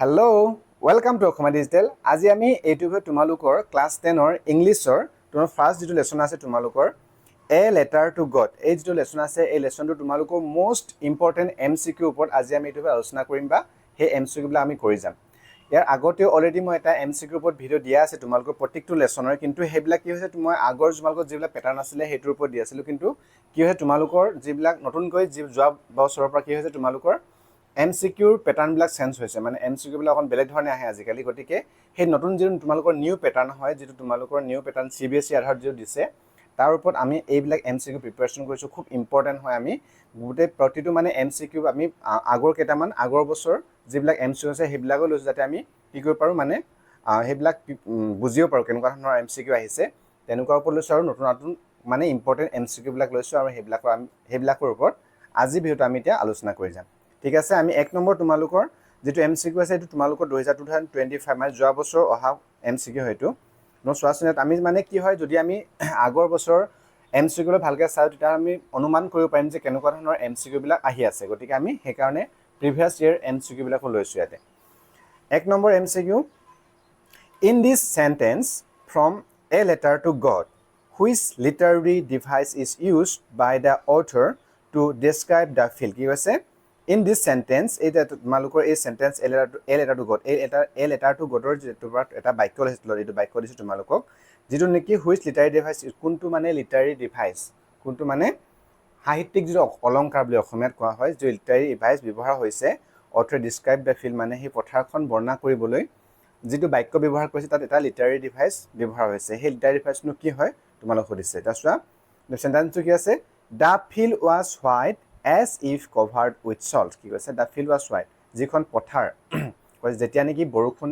Hello, welcome to Okhama Digital. আজি আমি এইটো তোমালোকৰ ক্লাস 10 ৰ ইংলিছৰ তোমাৰ ফাৰ্স্ট যেটো লেসন আছে তোমালোকৰ এ লেটাৰ টু গড এই যেটো লেসন আছে এই লেসনটো তোমালোকৰ মোস্ট ইম্পৰ্টেন্ট এমসিকিউ ওপৰত আজি আমি এইটো আলোচনা কৰিম বা হে এমসিকিউ বিলাক আমি কৰি যাম ইয়াৰ আগতে অলৰেডি মই এটা এমসিকিউ ওপৰত ভিডিও দিয়া আছে তোমালোকৰ প্ৰত্যেকটো লেসনৰ কিন্তু হেবিলাক কি হৈছে মই আগৰ তোমালোকৰ যিবিলাক প্যাটাৰ্ন আছিল হেটোৰ ওপৰত দিয়া আছিল কিন্তু কি হৈছে তোমালোকৰ যিবিলাক নতুনকৈ যোৱা বছৰৰ পৰা কি হৈছে তোমালোকৰ MCQ প্যাটাৰ্ন বিলাক চেঞ্জ হৈছে মানে MCQ বিলাক অকন বেলেগ ধৰণে আহে আজিকালি গতিকে হে নতুন যে তোমালোকৰ নিউ প্যাটাৰ্ন হয় যেটো তোমালোকৰ নিউ প্যাটাৰ্ন CBSE আধাৰত যে দিছে তাৰ ওপৰত আমি এইবিলাক MCQ প্ৰিপাৰেচন কৰিছো খুব ইম্পৰ্টেন্ট হয় আমি গুটে প্ৰতিটো মানে MCQ আমি আগৰ কেটামান আগৰ বছৰ যিবিলাক MCQ আছে হেবিলাকো লৈছো যাতে আমি কি কৰিব পাৰো মানে হেবিলাক বুজিও পাৰো কেনেকুৱা ধৰণৰ MCQ আহিছে তেনেকুৱা ওপৰত লৈছো আৰু নতুন নতুন মানে ইম্পৰ্টেন্ট MCQ বিলাক লৈছো আৰু হেবিলাকৰ ওপৰত আজি ভিডিওটো আমি এতিয়া আলোচনা কৰি যাম ঠিক আছে আমি এক নম্বৰ তোমালোকৰ যেটো MCQ আছে এটো তোমালোকৰ 2025 মানে যোৱা বছৰ অহা MCQ হয়তো ন সোৱাচনত আমি মানে কি হয় যদি আমি আগৰ বছৰ MCQ ল ভালকে চাও তেতিয়া আমি অনুমান কৰিব পাৰিম যে কেনেকুৱা ধৰণৰ MCQ বিলাক আহি আছে গতিকে আমি হে কাৰণে প্ৰিভিয়াস ইয়াৰ MCQ বিলাক লৈছো ইয়াতে এক number MCQ in this sentence from a letter to God which literary device is used by the author to describe the field কি হৈছে in this sentence এটা তোমালোকৰ এই sentence a letter to God a letter to গডৰ যেটো এটা বাক্য লৈছিল এইটো বাক্য দিছো তোমালোকক যেটো নেকি হুইচ লিটাৰী ডিভাইস কোনটো মানে লিটাৰী ডিভাইস কোনটো মানে সাহিত্যিক যেটো অলংকাৰ বুলি অসমীয়াত কোৱা হয় যে লিটাৰী ডিভাইস ব্যৱহাৰ হৈছে অথৰ ডেসক্ৰাইব দা ফিল্ড মানে হে পথাৰখন বৰ্ণনা কৰিবলৈ যেটো বাক্য ব্যৱহাৰ কৰিছে তাত এটা লিটাৰী ডিভাইস ব্যৱহাৰ হৈছে হে লিটাৰী ডিভাইসনো কি হয় তোমালোক সুধিছে এটা চোৱা সেন্টেন্সটো কি আছে the field was white as if covered with salt কি কৈছে দা ফিল্ড ওয়াজ হোৱাইট যিখন পথাৰ কৈছে যেতিয়া নেকি বৰষুণ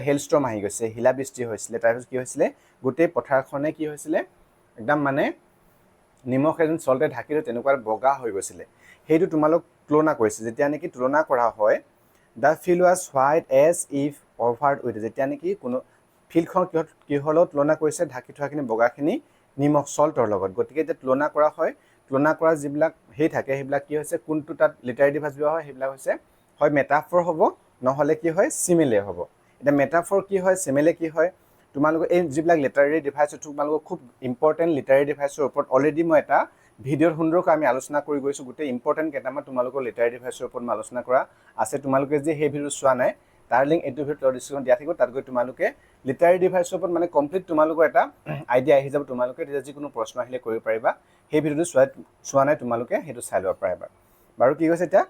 হেলস্টৰ্ম আহি গৈছে হিলা বৃষ্টি হৈছিল তাৰপিছত কি হৈছিল গোটেই পথাৰখনে কি হৈছিল একদম মানে নিমখ এজন সল্টে ঢাকিলে তেনেকুৱা বগা হৈ গৈছিল হেইটো তোমালোক তুলনা কৰিছে যেতিয়া নেকি তুলনা কৰা হয় the field was white as if covered with যেতিয়া নেকি কোনো ফিল্ডখন কি হলো তুলনা কৰিছে ঢাকি থোৱাখিনি বগাখিনি নিমখ সল্টৰ লগত গতিকে যে তুলনা কৰা হয় তুলনা কৰা যিবিলাক হে থাকে হেবিলাক কি হৈছে কোনটো তাত লিটাৰী ডিভাইস ব্যৱহাৰ হয় হেবিলাক হৈছে হয় মেটাফৰ হ'ব নহলে কি হয় সিমিলে হ'ব এটা মেটাফৰ কি হয় সিমিলে কি হয় তোমালোক এই যিবিলাক লিটাৰী ডিভাইস তোমালোক খুব ইম্পৰ্টেন্ট লিটাৰী ডিভাইসৰ ওপৰত অলৰেডি মই এটা ভিডিওৰ সুন্দৰকৈ আমি আলোচনা কৰি গৈছো গোটেই ইম্পৰ্টেন্ট কেটামান তোমালোকৰ লিটাৰী ডিভাইসৰ ওপৰত আলোচনা কৰা আছে তোমালোকে যে হে ভিডিও চোৱা নাই তাৰ লিংক এটো ভিডিওৰ ডিসক্ৰিপচন দিয়া থাকিব তাত গৈ তোমালোকে লিটাৰী ডিভাইসৰ ওপৰত মানে কমপ্লিট তোমালোকৰ এটা আইডিয়া আহি যাব তোমালোকে তেতিয়া যি কোনো প্ৰশ্ন আহিলে কৰিব পাৰিবা হে ভিডিওটো চোৱা নাই তোমালোকে হেতু চাই লব পাৰিবা বাৰু কি কৈছে এটা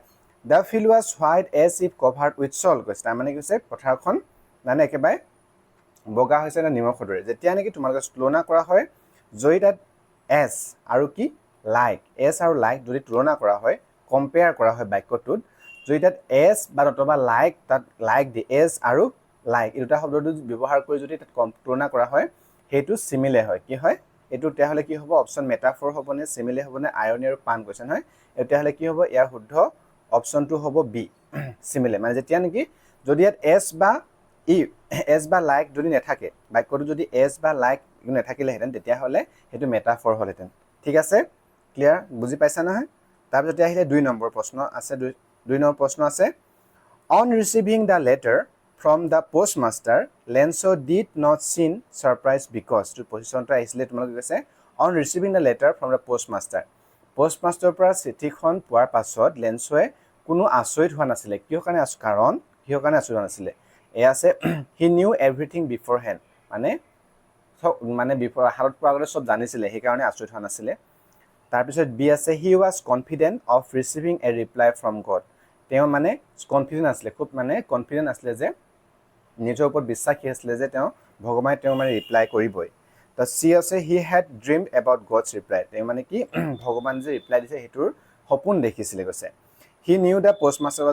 the field was white as if covered with salt কৈছে তাৰ মানে কৈছে পথাৰখন মানে একেবাৰে বগা হৈছে না নিমখৰ দৰে যেতিয়া নেকি তোমালোকে তুলনা কৰা হয় জয়িতাত as আৰু কি লাইক as আৰু লাইক যদি তুলনা কৰা হয় কম্পেয়াৰ কৰা হয় বাক্যটোত জয়িতাত as বা নতুবা লাইক তাত লাইক দি as আৰু লাইক এই দুটা শব্দটো ব্যৱহাৰ কৰি যদি তাত তুলনা কৰা হয় হেতু সিমিলে হয় কি হয় এটো তে হলে কি হ'ব অপচন মেটাফৰ হ'বনে সিমিলে হ'বনে আয়নি আৰু পান কোৱেশ্চন হয় এটা হলে কি হ'ব ইয়াৰ শুদ্ধ অপচনটো হ'ব বি সিমিলে মানে যেতিয়া নেকি যদি ইয়াত s বা লাইক যদি নেথাকে বাক্যটো যদি s বা লাইক নেথাকিলে হেতেন তেতিয়া হলে হেতু মেটাফৰ হলহেতেন ঠিক আছে ক্লিয়াৰ বুজি পাইছা নহয় তাৰ পিছত আহিলে 2 নম্বৰ প্ৰশ্ন আছে 2 নম্বৰ প্ৰশ্ন আছে on receiving the letter from the postmaster Lenso did not seem surprised because to position টা আহিলে তোমালোকে কৈছে on receiving the letter from the postmaster পৰা চিঠিখন পোৱাৰ পাছত লেন্সোৱে কোনো আচৰিত হোৱা নাছিলে কিয় কাৰণে কাৰণ কিয় কাৰণে আচৰিত হোৱা নাছিলে এ আছে he knew everything beforehand মানে বিফৰ হাৰত পোৱাৰ আগতে সব জানিছিলে হে কাৰণে আচৰিত হোৱা নাছিলে তাৰ পিছত বি আছে he was confident of receiving a reply from God তেওঁ মানে কনফিডেন্ট আছিলে খুব মানে কনফিডেন্ট আছিলে যে নিজৰ ওপৰত বিশ্বাসী আছিলে যে তেওঁ ভগৱানে তেওঁ মানে ৰিপ্লাই কৰিবই তো সি আছে he had dreamed about God's reply তেওঁ মানে কি ভগৱান যে ৰিপ্লাই দিছে হেতুৰ সপোন দেখিছিলে কৈছে he knew the postmaster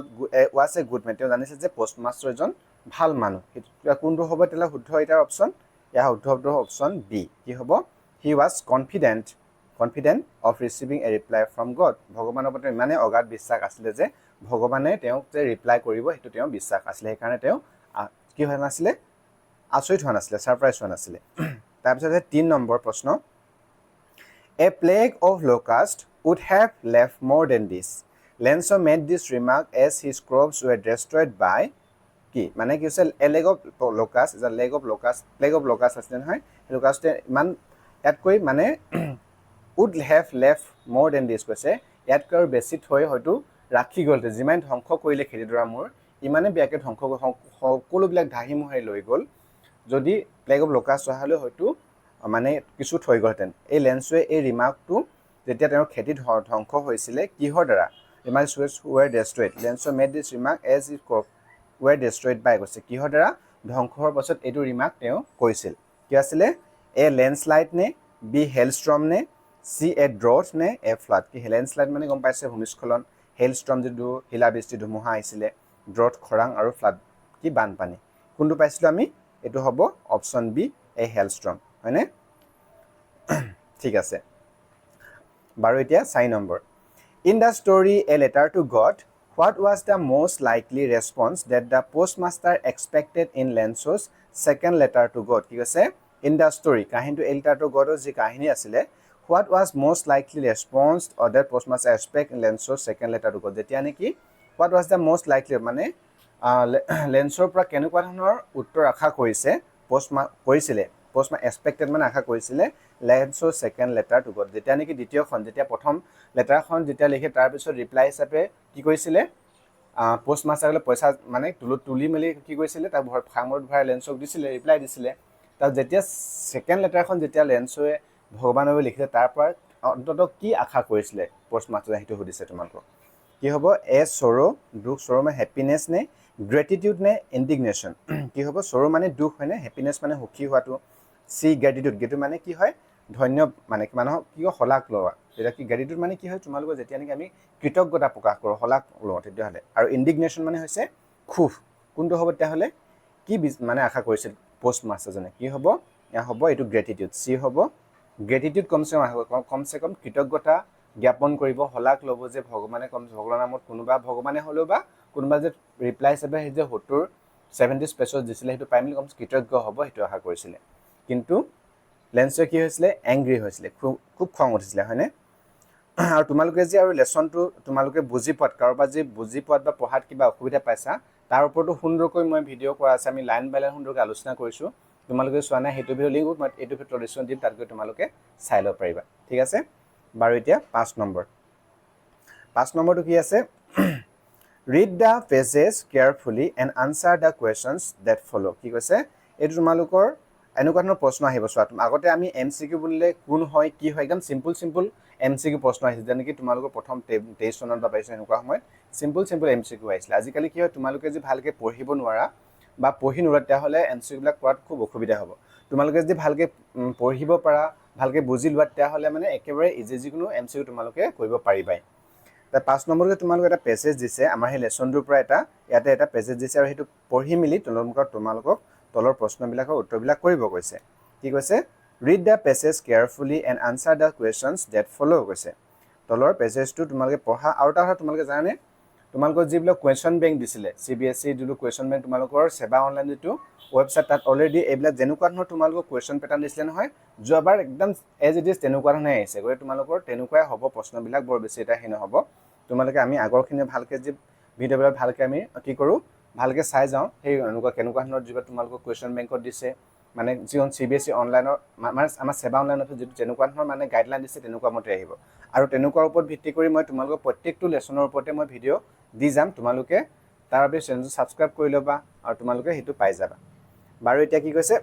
was a good man তেওঁ জানিছে যে postmaster এজন ভাল মানুহ কোনটো হ'ব তেলা শুদ্ধ এটাৰ অপচন ইয়া শুদ্ধ শব্দ অপচন বি কি হ'ব he was confident of receiving a reply from God ভগৱানৰ ওপৰত মানে অগাধ বিশ্বাস আছিল যে ভগৱানে তেওঁক যে ৰিপ্লাই কৰিব হেতু তেওঁ বিশ্বাস আছিল সেই কাৰণে তেওঁ কি হোৱা নাছিলে আচৰিত হোৱা নাছিলে সাৰপ্ৰাইজ হোৱা নাছিলে তাৰ পিছত 3 নম্বৰ প্ৰশ্ন a plague of locust would have left more than this Lenso made this remark as his crops were destroyed by কি মানে কি হৈছে a plague of locusts is a plague of locusts আছে নহয় লোকাছটো ইমান ইয়াতকৈ মানে would have left more than this কৈছে ইয়াতকৈ আৰু বেছি থৈ হয়তো ৰাখি গ'ল যিমান ধ্বংস কৰিলে খেতিডৰা মোৰ ইমানে বেয়াকে ধ্বংস সকলোবিলাক ধাহি মুহাৰি লৈ গ'ল যদি প্লেগ অফ লোকাছ হ'লে হয়তো মানে কিছু থৈ গ'লহেঁতেন এই লেন্সৱে এই ৰিমাৰ্কটো যেতিয়া তেওঁৰ খেতি ধ্বংস হৈছিলে কিহৰ দ্বাৰা ৰিমাৰ্কছ ৱেৰ ডেষ্ট্ৰয়েড লেন্সৱে made this remark as it were destroyed by কৈছে কিহৰ দ্বাৰা ধ্বংস হোৱাৰ পাছত এইটো ৰিমাৰ্ক তেওঁ কৈছিল কি আছিলে এ লেণ্ডশ্লাইড নে বি হেলষ্ট্ৰম নে চি এ ড্ৰথ নে এ ফ্লাড কি লেণ্ডশ্লাইড মানে গম পাইছে ভূমিস্খলন হেলষ্ট্ৰম যিটো শিলাবৃষ্টি ধুমুহা আহিছিলে ড্ৰথ খৰাং আৰু ফ্লাড কি বানপানী কোনটো পাইছিলোঁ আমি এইটো হ'ব অপশ্যন বি এ হেলষ্ট্ৰম হয়নে ঠিক আছে বাৰু এতিয়া 4 number in the story A letter to god what was the most likely response that the postmaster expected in Lenso's second letter to God কি কৈছে in the story কাহিনীটো এ লেটাৰ টু গডৰ যি কাহিনী আছিলে what was most likely response or that postmaster expect in Lenso's second letter to God যেতিয়া নেকি what was the most likely মানে লেন্সৰ পৰা কেনেকুৱা ধৰণৰ উত্তৰ আশা কৰিছে কৰিছিলে পোষ্টমা এক্সপেক্টেড মানে আশা কৰিছিলে লেন্সৰ সেকেন্ড লেটাৰ টু গড যেতিয়া নেকি দ্বিতীয়খন যেতিয়া প্ৰথম লেটাৰখন যেতিয়া লিখে তাৰ পিছত ৰিপ্লাই হিচাপে কি কৰিছিলে পোষ্টমাষ্টাৰলে পইচা মানে তুলি মেলি কি কৰিছিলে তাক খামত ভৰাই লেন্সক দিছিলে ৰিপ্লাই দিছিলে তাৰ যেতিয়া সেকেন্ড লেটাৰখন যেতিয়া লেন্সৱে ভগৱানলৈ লিখিলে তাৰ পৰা অন্তত কি আশা কৰিছিলে পোষ্টমাষ্টাৰে সেইটো সুধিছে তোমালোকক কি হ'ব এ সৰো দুখ সৰো মানে হ্যাপিনেছ নে গ্ৰেটিটিউড নে ইন্ডিগনেশ্যন কি হ'ব সৰো মানে দুখ হয় নে হ্যাপিনেছ মানে সুখী হোৱাটো সি গ্ৰেটিটিউড মানে কি হয় ধন্য মানে মানুহক কি হলাক লোৱা এটা কি গ্ৰেটিটিউড মানে কি হয় তোমালোকৰ যেতিয়া নেকি আমি কৃতজ্ঞতা প্ৰকাশ কৰোঁ হলাক লোৱা তেতিয়াহ'লে আৰু ইন্ডিগনেশ্যন মানে হৈছে ক্ষোভ কোনটো হ'ব তেতিয়াহ'লে কি মানে আশা কৰিছিল পোষ্টমাষ্টাৰজনে কি হ'ব এয়া হ'ব এইটো গ্ৰেটিটিউড সি হ'ব গ্ৰেটিটিউড কমচে কম কৃতজ্ঞতা জ্ঞাপন কৰিব হলাক ল'ব যে ভগৱানে ভগৱানৰ নামত কোনোবা ভগৱানে হ'লেও বা কোনোবা যে ৰিপ্লাই হিচাপে সেই যে 70 পেজত দিছিলে সেইটো পাই মেলি কম কৃতজ্ঞ হ'ব সেইটো আশা কৰিছিলে কিন্তু লেন্সৰ কি হৈছিলে এংগ্ৰি হৈছিলে খুব খং উঠিছিলে হয়নে আৰু তোমালোকে যে আৰু লেসনটো তোমালোকে বুজি পোৱাত কাৰোবাৰ যে বুজি পোৱাত বা পঢ়াত কিবা অসুবিধা পাইছা তাৰ ওপৰতো সুন্দৰকৈ মই ভিডিঅ' কৰা আছে আমি লাইন বাই লাইন সুন্দৰকৈ আলোচনা কৰিছোঁ তোমালোকে চোৱা নাই সেইটো ভিডিঅ' লিংক মই এইটো ভিডিঅ'ত ডিছক্ৰিপশ্যন দিম তাত গৈ তোমালোকে চাই ল'ব পাৰিবা ঠিক আছে বাৰু এতিয়া 5 নম্বৰটো কি আছে read the pages carefully and answer the questions that follow কি কৈছে এইটো তোমালোকৰ এনেকুৱা ধৰণৰ প্ৰশ্ন আহিব চোৱা আগতে আমি MCQ বুলিলে কোন হয় কি হয় একদম সিম্পল MCQ প্ৰশ্ন আহিছে যেনে কি তোমালোকৰ প্ৰথম 23 চনত বা 22 এনেকুৱা সময়ত সিম্পল MCQ আহিছিল আজিকালি কি হয় তোমালোকে যদি ভালকে পঢ়িব নোৱাৰা বা পঢ়ি নোৰা তেতিয়াহ'লে MCQ বিলাক কৰাত খুব অসুবিধা হ'ব তোমালোকে যদি ভালকে পঢ়িব পাৰা ভালকে বুজি লোৱা তেতিয়াহ'লে মানে একেবাৰে ইজি যিকোনো MCQ তোমালোকে কৰিব পাৰিবাই তা 5 নম্বৰতে তোমালোক এটা পেছেজ দিছে আমাৰ এই লেসনটোৰ পৰা ইয়াতে এটা পেছেজ দিছে আৰু হেতু পঢ়ি মিলি তোমালোকক তলৰ প্ৰশ্নবিলাকৰ উত্তৰবিলাক কৰিব কৈছে কি কৈছে read the passage carefully and answer the questions that follow কৈছে তলৰ পেছেজটো তোমালোকে পঢ়া আৰু এটা তোমালোকে জানে তোমালোকৰ যিবিলাক কোৱেশ্চন বেংক দিছিলে CBSE যিটো কোৱেশ্চন বেংক তোমালোকৰ সেৱা অনলাইন যিটো ওয়েবসাইট তাত অলৰেডি এইবিলাক যেনেকুৱা ধৰণৰ তোমালোকৰ কোৱেশ্চন পেটাৰ্ন দিছিলে নহয় যোৱাবাৰ একদম এজ ইট ইজ তেনেকুৱা ধৰণে আহিছে গৈ তোমালোকৰ তেনেকুৱাই হ'ব প্ৰশ্নবিলাক বৰ বেছি এটা হে নহ'ব তোমালোকে আমি আগৰখিনি ভালকে যে ভিডিঅ'বিলাক ভালকে আমি কি কৰো ভালকে চাই যাওঁ সেই এনেকুৱা কেনেকুৱা ধৰণৰ যিবা তোমালোকৰ কোৱেশ্চন বেংকত দিছে মানে যিখন CBSE অনলাইনৰ মানে আমাৰ সেৱা অনলাইনত যিটো যেনেকুৱা ধৰণৰ মানে গাইডলাইন দিছে তেনেকুৱা মতে আহিব আৰু তেনেকুৱাৰ ওপৰত ভিত্তি কৰি মই তোমালোকৰ প্ৰত্যেকটো লেসনৰ ওপৰতে মই ভিডিঅ' দি যাম তোমালোকে তাৰ বাবে চেনেলটো সাবস্ক্ৰাইব কৰি ল'বা আৰু তোমালোকে হেতু পাই যাবা বাৰু এতিয়া কি কৈছে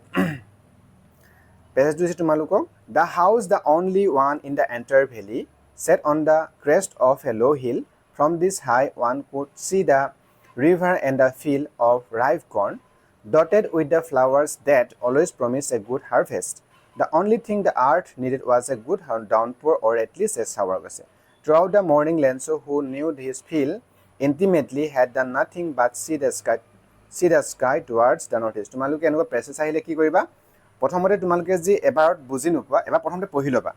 পেজটো দিছে তোমালোকক the house the only one in the entire valley set on the crest of a low hill from this high one could see the river and the field of ripe corn dotted with the flowers that always promise a good harvest the only thing the earth needed was a good downpour or at least a shower throughout the morning Lenso who knew his field intimately had done nothing but see the sky towards the northeast তোমালোকে এনেকুৱা প্ৰেসেজ আহিলে কি কৰিবা প্ৰথমতে তোমালোকে যি এবাৰত বুজি নোপোৱা এবাৰ প্ৰথমতে পঢ়ি ল'বা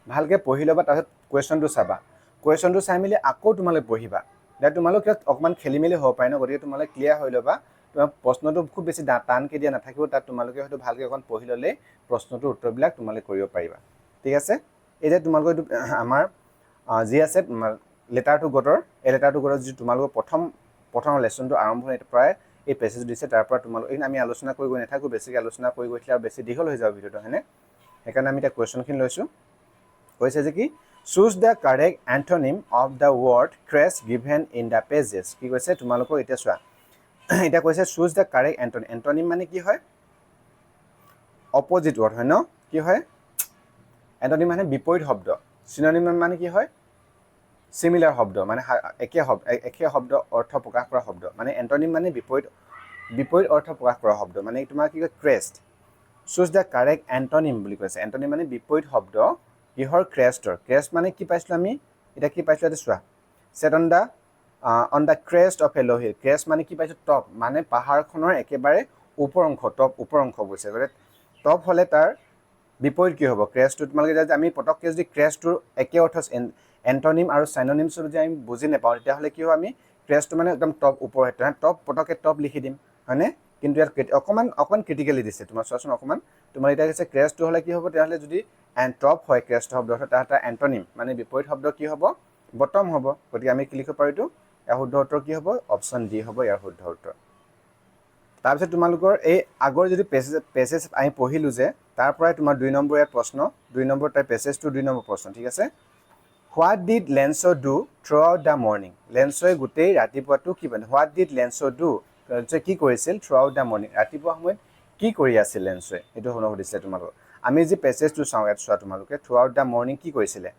ভালকে পঢ়ি ল'বা তাৰপিছত কোৱেশ্চনটো চাবা কোৱেশ্চনটো চাই মেলি আকৌ তোমালোকে পঢ়িবা দা তোমালোকে অকমান খেলিমেলি হ'ব পাৰে ন গতিকে তোমালোকে ক্লিয়াৰ হৈ ল'বা তোমাৰ প্ৰশ্নটো খুব বেছি টানকে দিয়া নাথাকিব তাত তোমালোকে হয়তো ভালকে অকন পঢ়ি ল'লে প্ৰশ্নটোৰ উত্তৰবিলাক তোমালোকে কৰিব পাৰিবা ঠিক আছে এই যে তোমালোকৰ আমাৰ যি আছে লেটাৰ টু গডৰ এই লেটাৰ টু গডৰ যি তোমালোকৰ প্ৰথম লেসনটো আৰম্ভ হয় প্ৰায় এই পেছেজ দিছে তাৰ পৰা তোমালোক আমি আলোচনা কৰি গৈ নাথাকো বেছিকৈ আলোচনা কৰি গৈছিলে আৰু বেছি দীঘল হৈ যাব ভিডিঅ'টো হয়নে সেইকাৰণে আমি এটা কুৱেশ্যনখিনি লৈছোঁ কৈছে যে কি choose the correct antonym of the word crash given in the pages কি কৈছে তোমালোকৰ এতিয়া চোৱা এটা কৈছে choose the correct antonym antonym মানে কি হয় অপজিট ৱৰ্ড হয় ন কি হয় এণ্টনিম মানে বিপৰীত শব্দ চিননিম মানে কি হয় সিমিলাৰ শব্দ মানে একে শব্দ অৰ্থ প্ৰকাশ কৰা শব্দ মানে এণ্টনিম মানে বিপৰীত অৰ্থ প্ৰকাশ কৰা শব্দ মানে তোমাৰ কি কয় crest choose the correct antonym বুলি কৈছে এণ্টনিম মানে বিপৰীত শব্দ কিহৰ ক্ৰেষ্টৰ ক্ৰেষ্ট মানে কি পাইছিলোঁ আমি এতিয়া কি পাইছিলোঁ এতিয়া চোৱা set on the crest of a low' hill crest মানে কি পাইছোঁ টপ মানে পাহাৰখনৰ একেবাৰে ওপৰ অংশ টপ ওপৰ অংশ বুজিছে গতিকে টপ হ'লে তাৰ বিপৰীত কি হ'ব ক্ৰেষ্টটো তোমালোকে যদি আমি পটককৈ যদি ক্ৰেষ্টটোৰ একে অৰ্থ এণ্টনিম আৰু চাইননিমছ যদি আমি বুজি নাপাওঁ তেতিয়াহ'লে কি হ'ব আমি ক্ৰেষ্টটো মানে একদম টপ ওপৰ টপ পটককৈ টপ লিখি দিম হয়নে কিন্তু ইয়াত অকণমান ক্ৰিটিকেলি দিছে তোমাৰ চোৱাচোন অকণমান তোমাৰ এতিয়া কৈছে ক্ৰেষ্টটো হ'লে কি হ'ব তেতিয়াহ'লে যদি টপ হয় ক্ৰেষ্ট শব্দ তাৰ এণ্টনিম মানে বিপৰীত শব্দ কি হ'ব বটম হ'ব গতিকে আমি কি লিখিব পাৰোঁ এইটো ইয়াৰ শুদ্ধ উত্তৰ কি হ'ব অপশ্যন ডি হ'ব ইয়াৰ শুদ্ধ উত্তৰ তাৰপিছত তোমালোকৰ এই আগৰ যদি পেছেজ আমি পঢ়িলোঁ যে তাৰ পৰাই তোমাৰ 2 নম্বৰ ইয়াত প্ৰশ্ন 2 নম্বৰ তাৰ পেছেজটো 2 নম্বৰ প্ৰশ্ন ঠিক আছে what did Lencho do throughout the morning লেন্সোৱে গোটেই ৰাতিপুৱাটো কি মানে হোৱাট ডিড লেন্সো ডু লেন্সোৱে কি কৰিছিল থ্ৰু আউট দ্য মৰ্ণিং ৰাতিপুৱা সময়ত কি কৰি আছিল লেন্সোৱে এইটো শুনো সুধিছে তোমালোকক আমি যি পেছেজটো চাওঁ ইয়াত চোৱা তোমালোকে থ্ৰু আউট দ্য মৰ্ণিং কি কৰিছিলে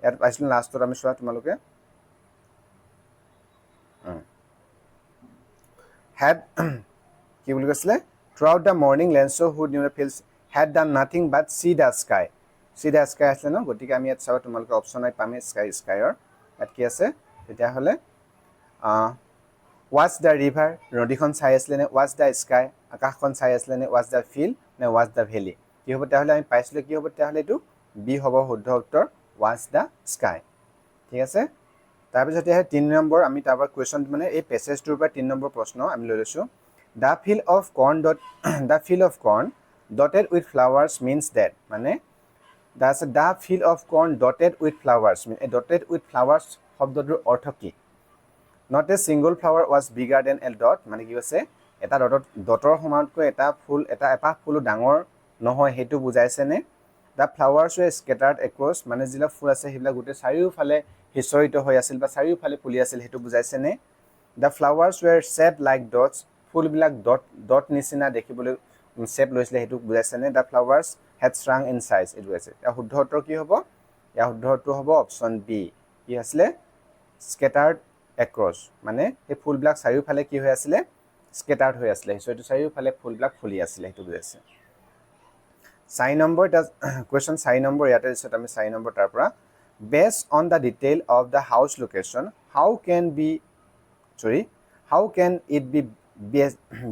ইয়াত পাইছিলোঁ লাষ্টত আমি চোৱা তোমালোকে হেড কি বুলি কৈছিলে throughout the morning Lencho who knew the fields had done nothing but see the sky আছিলে ন গতিকে আমি ইয়াত চাওঁ তোমালোকে অপশ্যন আই পামেই স্কাইৰ ইয়াত কি আছে তেতিয়াহ'লে ৱাচ দ্য ৰিভাৰ নদীখন চাই আছিলে নে ৱাচ দ্য স্কাই আকাশখন চাই আছিলে নে ৱাচ দ্য ফিল্ড নে ৱাচ দ্য ভেলী কি হ'ব তেতিয়াহ'লে আমি পাইছিলোঁ কি হ'ব তেতিয়াহ'লে এইটো বি হ'ব শুদ্ধ উত্তৰ ৱাচ দ্য স্কাই ঠিক আছে তাৰপিছত এতিয়া 3 নম্বৰ আমি তাৰ পৰা কুৱেশ্যন মানে এই পেছেজটোৰ পৰা 3 নম্বৰ প্ৰশ্ন আমি লৈ লৈছোঁ the field of corn dotted with flowers means that মানে the field of corn dotted with flowers এই ডটেড উইথ ফ্লাৱাৰ্ছ শব্দটোৰ অৰ্থ কি not a single flower was bigger than a dot মানে কি হৈছে এটা ডটৰ সমানতকৈ এপাহ ফুলো ডাঙৰ নহয় সেইটো বুজাইছেনে দ্য ফ্লাৱাৰ্ছ ৱে স্কেটাৰ্ড এক্ৰছ মানে যিবিলাক ফুল আছে সেইবিলাক গোটেই চাৰিওফালে সিঁচৰিত হৈ আছিল বা চাৰিওফালে ফুলি আছিল সেইটো বুজাইছেনে the flowers were shape like dots ফুলবিলাক ডট নিচিনা দেখিবলৈ শ্বেপ লৈছিলে সেইটো বুজাইছেনে the flowers had shrunk in size এইটো বুজাইছে ইয়াৰ শুদ্ধ উত্তৰ কি হ'ব ইয়াৰ শুদ্ধ উত্তৰ হ'ব অপশ্যন বি কি আছিলে স্কেটাৰ্ড এক্ৰছ মানে সেই ফুলবিলাক চাৰিওফালে কি হৈ আছিলে স্কেটাৰ্ড হৈ আছিলে সিঁচৰিত চাৰিওফালে ফুলবিলাক ফুলি আছিলে সেইটো বুজাইছে 4 নম্বৰ এটা কুৱেশ্যন 4 নম্বৰ ইয়াতে দিছত আমি 4 নম্বৰ তাৰ পৰা based on the detail of the house location how can it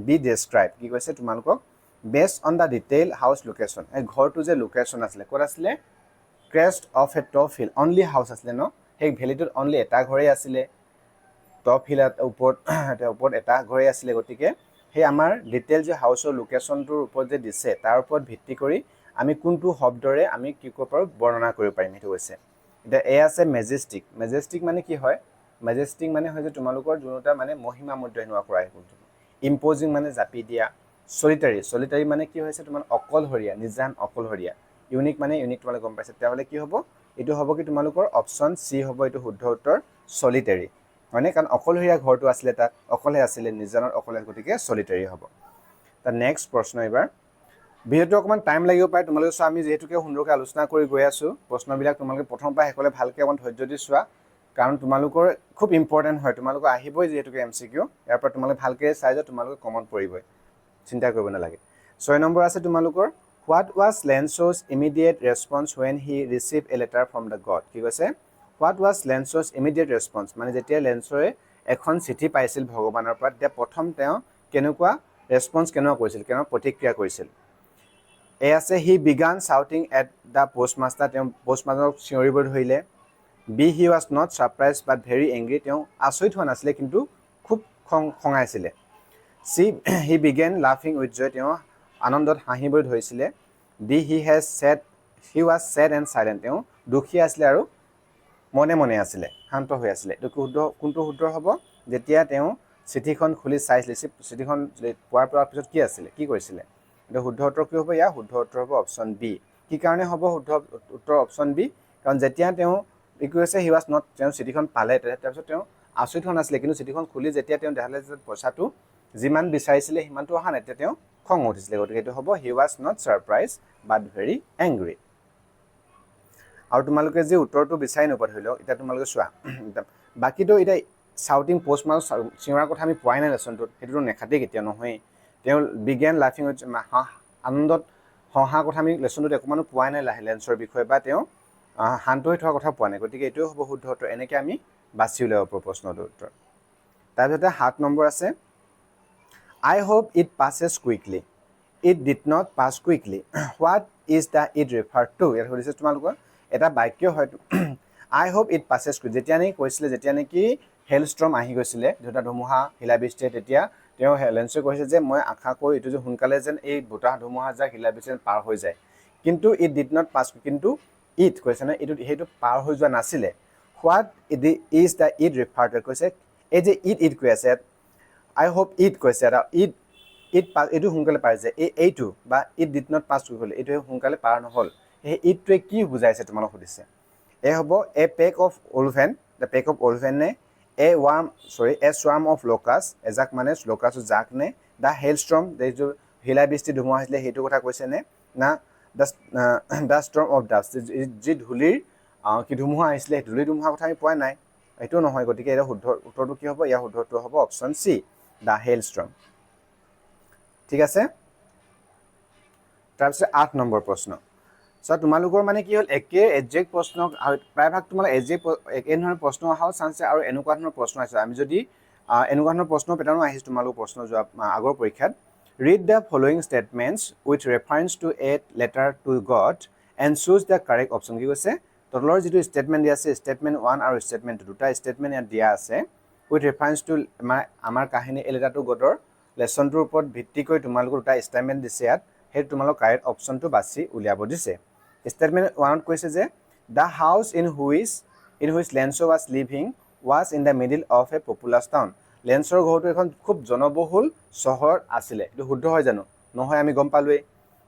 be described কি কৈছে তোমালোকক based on the detail house location এই ঘৰটো যে লোকেশ্যন আছিলে ক'ত আছিলে crest of a top hill only house আছিলে ন সেই ভেলিটোত only এটা ঘৰেই আছিলে টপ হিল ওপৰত এটা ঘৰেই আছিলে গতিকে সেই আমাৰ ডিটেইল যে হাউচৰ লোকেশ্যনটোৰ ওপৰত যে দিছে তাৰ ওপৰত ভিত্তি কৰি আমি কোনটো শব্দৰে আমি কি কৰিব পাৰোঁ বৰ্ণনা কৰিব পাৰিম সেইটো হৈছে এতিয়া এ আছে মেজেষ্টিক মানে কি হয় মেজেষ্টিক মানে হৈছে তোমালোকৰ যোনটা মানে মহিমা মধ্য হেনুৱা কৰা ইম্প'জিং মানে জাপি দিয়া চলিটাৰী মানে কি হৈছে তোমাৰ অকলশৰীয়া নিজান অকলশৰীয়া ইউনিক মানে ইউনিক তোমালোকে গম পাইছে তেতিয়াহ'লে কি হ'ব এইটো হ'ব কি তোমালোকৰ অপশ্যন চি হ'ব এইটো শুদ্ধ উত্তৰ চলিটাৰী হয়নে কাৰণ অকলশৰীয়া ঘৰটো আছিলে তাত অকলে আছিলে নিজানৰ অকলে গতিকে চলিটাৰী হ'ব তাৰ নেক্সট প্ৰশ্ন এইবাৰ ভিডিঅ'টো অকণমান টাইম লাগিব পাৰে তোমালোকে চোৱা আমি যিহেতুকে সুন্দৰকৈ আলোচনা কৰি গৈ আছোঁ প্ৰশ্নবিলাক তোমালোকে প্ৰথমৰ পৰা শেষলৈ ভালকৈ অকণমান ধৈৰ্য দি চোৱা কাৰণ তোমালোকৰ খুব ইম্পৰ্টেণ্ট হয় তোমালোকৰ আহিবই যিহেতুকে MCQ ইয়াৰ পৰা তোমালোকে ভালকৈ চাই যোৱা তোমালোকে কমন পৰিবই চিন্তা কৰিব নালাগে 6 নম্বৰ আছে তোমালোকৰ what was Lencho's immediate response when he receive a letter from the God কি কৈছে what was Lencho's immediate response মানে যেতিয়া লেন্সোৱে এখন চিঠি পাইছিল ভগৱানৰ পৰা তেতিয়া প্ৰথম তেওঁ কেনেকুৱা ৰেছপন্স কেনেকুৱা কৰিছিল কেনেকুৱা প্ৰতিক্ৰিয়া কৰিছিল এ আছে he began shouting at the postmaster তেওঁ পোষ্টমাষ্টাৰক চিঞৰিব ধৰিলে B he was not surprised but very angry তেওঁ আচৰিত হোৱা নাছিলে কিন্তু খুব খঙাইছিলে চি হি বিগেন লাফিং উইথ জয় তেওঁ আনন্দত হাঁহিবলৈ ধৰিছিলে D he was sad and silent তেওঁ দুখী আছিলে আৰু মনে মনে আছিলে শান্ত হৈ আছিলে এইটো কোনটো শুদ্ধ হ'ব যেতিয়া তেওঁ চিঠিখন খুলি চাইছিলে চিঠিখন পোৱাৰ পিছত কি আছিলে কি কৰিছিলে এটা শুদ্ধ উত্তৰ কি হ'ব ইয়াৰ শুদ্ধ উত্তৰ হ'ব অপশ্যন বি কি কাৰণে হ'ব শুদ্ধ উত্তৰ অপশ্যন বি কাৰণ যেতিয়া তেওঁ কি কৈছে হি ৱাজ নট তেওঁ চিঠিখন পালে তাৰপিছত তেওঁ আচৰিত হোৱা নাছিলে কিন্তু চিঠিখন খুলি যেতিয়া তেওঁ দেখালে যে পইচাটো যিমান বিচাৰিছিলে সিমানটো অহা নাই তেতিয়া তেওঁ খং উঠিছিলে গতিকে এইটো হ'ব হি was not surprised but very angry আৰু তোমালোকে যে উত্তৰটো বিচাৰি নোপোৱা ধৰি লওক এতিয়া তোমালোকে চোৱা বাকীটো এতিয়া চাউটিং পোষ্ট মাৰো চিঞৰাৰ কথা আমি পোৱাই নাই লেচনটোত সেইটোতো নেখাতেই কেতিয়া নহয়েই তেওঁ বিজ্ঞান লাফিং আনন্দত হহাৰ কথা আমি লেচনটোত একোমানো পোৱাই নাই লেন্সৰ বিষয়ে বা তেওঁ শান্ত হৈ থকাৰ কথা পোৱা নাই গতিকে এইটোৱে হ'ব শুদ্ধ উত্তৰ এনেকৈ আমি বাছি উলিয়াব পাৰোঁ প্ৰশ্নটোৰ উত্তৰ তাৰপিছতে 7 নম্বৰ আছে I hope it passes quickly. It did not pass quickly. What is the it referred to? ইয়াত সুধিছে তোমালোকৰ এটা বাক্য হয় I hope it passes quickly. যেতিয়া নেকি কৈছিলে যেতিয়া নেকি হেলষ্ট্ৰম আহি গৈছিলে যেটা ধুমুহা শিলাবৃষ্টিয়ে তেতিয়া তেওঁ লেন্সে কৈছে যে মই আশা কৰোঁ এইটো যে সোনকালে যেন এই বতাহ ধুমুহা যাক শিলাবৃষ্টি পাৰ হৈ যায় কিন্তু it did not pass কিন্তু it কৈছে না এইটো হেতু পাৰ হৈ যোৱা নাছিলে What is the it referred to? কৈছে এই যে it কৈ আছে I hope it কৈছে এটা it এইটো সোনকালে পাৰ যে এইটো বা it did not pass quickly এইটো সোনকালে পাৰ নহল এই ইটটোৱে কি বুজাইছে তোমালোক সুধিছে এ হ'ব a peck of wolven the peck of wolven নে a swarm of locusts এজাক মানে locust জাক নে the hailstorm যে শিলাবৃষ্টি ধুমুহা হৈছিলে সেইটো কথা কৈছে নে না the storm of dust যি ধূলিৰ কি ধুমুহা আহিছিলে ধূলিৰ ধুমুহাৰ কথা আমি পোৱা নাই এইটো নহয় গতিকে এটা শুদ্ধ উত্তৰটো কি হ'ব ইয়াৰ শুদ্ধ উত্তৰ হ'ব অপশ্যন সি the hailstorm ঠিক আছে তাৰপিছত 8 নম্বৰ প্ৰশ্ন সো তোমালোকৰ মানে কি হ'ল একে এক্সাক্ট প্ৰশ্ন প্ৰায়ভাগ তোমালোক একে ধৰণৰ প্ৰশ্ন অহাৰ চান্স আৰু এনেকুৱা ধৰণৰ প্ৰশ্ন আছে আমি যদি এনেকুৱা ধৰণৰ প্ৰশ্ন পেটাৰ্ণ আহিছে তোমালোক প্ৰশ্ন যোৱা আগৰ পৰীক্ষাত read the following statements with reference to a letter to God and choose the correct option কি কৈছে তলৰ যিটো ষ্টেটমেন্ট দিয়া আছে ষ্টেটমেন্ট 1 আৰু ষ্টেটমেন্ট 2 দুটা ষ্টেটমেন্ট ইয়াত দিয়া আছে with reference to আমাৰ কাহিনী এ লেটাৰ টু গডৰ লেসনটোৰ ওপৰত ভিত্তি কৰি তোমালোকৰ দুটা ষ্টেটমেন্ট দিছে ইয়াত সেই তোমালোক কাৰেক্ট অপচনটো বাছি উলিয়াব দিছে ষ্টেটমেন্ট 1 কৈছে যে the house in which Lenso was living was in the middle of a populous town লেন্সৰ ঘৰটো এখন খুব জনবহুল চহৰ আছিল এটো শুদ্ধ হয় জানো নহয় আমি গম পালোৱে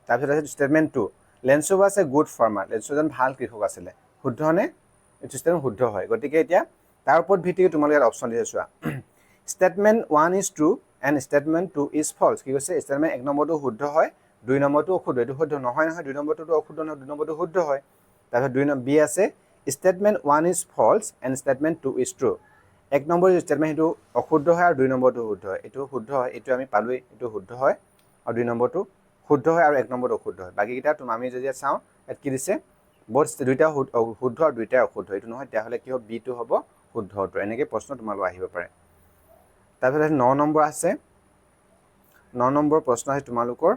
তাৰপিছত আছে statement 2 Lenso was a good farmer লেন্সো জন ভাল কৃষক আছিল শুদ্ধ নে এটো ষ্টেটমেন্ট শুদ্ধ হয় গতিকে এতিয়া তাৰ ওপৰত ভিত্তি কৰি তোমালোকে অপচন দিছে চোৱা statement 1 is true and statement 2 is false কি কৈছে ষ্টেটমেন্ট 1 নম্বৰটো শুদ্ধ হয় 2 নম্বৰটো অশুদ্ধ এটো শুদ্ধ নহয় নহয় 2 নম্বৰটো অশুদ্ধ নহয় 2 নম্বৰটো শুদ্ধ হয় তাৰপিছত 2 নম্বৰ বি আছে statement 1 is false and statement 2 is true 1 number statement এটো অশুদ্ধ হয় আৰু 2 নম্বৰটো শুদ্ধ হয় এটো শুদ্ধ হয় এটো আমি পালোই এটো শুদ্ধ হয় আৰু 2 নম্বৰটো শুদ্ধ হয় আৰু 1 নম্বৰটো অশুদ্ধ হয় বাকি কিটা তুমি আমি যদি চাও এত কি দিছে বোথ দুইটা শুদ্ধ আৰু দুইটা অশুদ্ধ এটো নহয় তেতিয়া হলে কি হ'ব বি টো হ'ব শুদ্ধ উত্তৰ এনেকৈ প্ৰশ্ন তোমালোক আহিব পাৰে তাৰপিছত 9 নম্বৰ আছে 9 নম্বৰ প্ৰশ্ন আছে তোমালোকৰ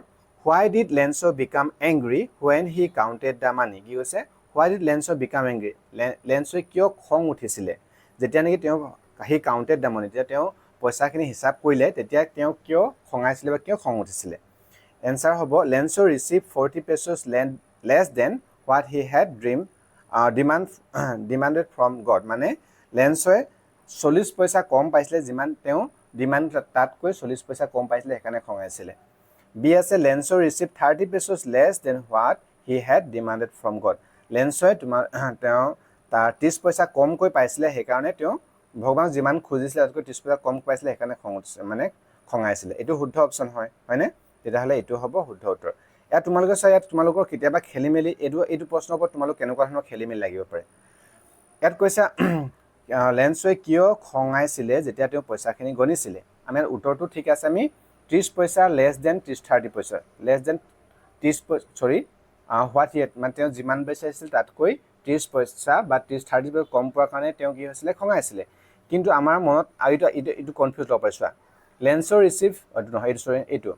why did Lenso become angry when he counted the money কি কৈছে why did Lenso become angry Lenso কিয় খং উঠিছিলে যেতিয়া নেকি তেওঁ he counted the money যেতিয়া তেওঁ পইচাখিনি হিচাপ কৰিলে তেতিয়া তেওঁ কিয় খঙাইছিলে বা কিয় খং উঠিছিলে এনসাৰ হ'ব Lenso received 40 pesos less than what he had demanded from God মানে লেন্সয়ে 40 পইচা কম পাইছিলে যিমান তেওঁ ডিমান্ড তাতকৈ 40 পইচা কম পাইছিলে এখানে খঙাইছিলে বি আছে লেন্সো receive 30 pesos less than what he had demanded from God লেন্সয়ে তেওঁ তাৰ 30 পইচা কম কৈ পাইছিলে হে কাৰণে তেওঁ ভগৱান যিমান খুজিছিলে তাতকৈ 30 পইচা কম পাইছিলে এখানে মানে খঙাইছিলে এটো শুদ্ধ অপচন হয় হয়নে তেতিয়া হলে এটো হ'ব শুদ্ধ উত্তৰ এ তোমালোকে চাই ইয়াত তোমালোকৰ কিতাবা খেলিমেলি এটো প্ৰশ্নৰ ওপৰত তোমালোক কেনেকুৱা ধৰণৰ খেলিমেলি লাগিব পাৰে ইয়াত কৈছা লেন্সয়ে কিয় খঙাইছিলে যেতিয়া তেওঁ পইচাখিনি গনিছিলে আমাৰ উত্তৰটো ঠিক আছে আমি 30 পইচা less than 30 পইচা less than 30 সৰি what yet মানে তেওঁ যিমান বিচাৰিছিল তাতকৈ 30 পইচা বা 30 পইচা কম পোৱাৰ কাৰণে তেওঁ কি হৈছিলে খঙাইছিলে কিন্তু আমাৰ মনত এইটো কনফিউজ হ'ব পাইছা লেন্সো ৰিসিভ নহয় এইটো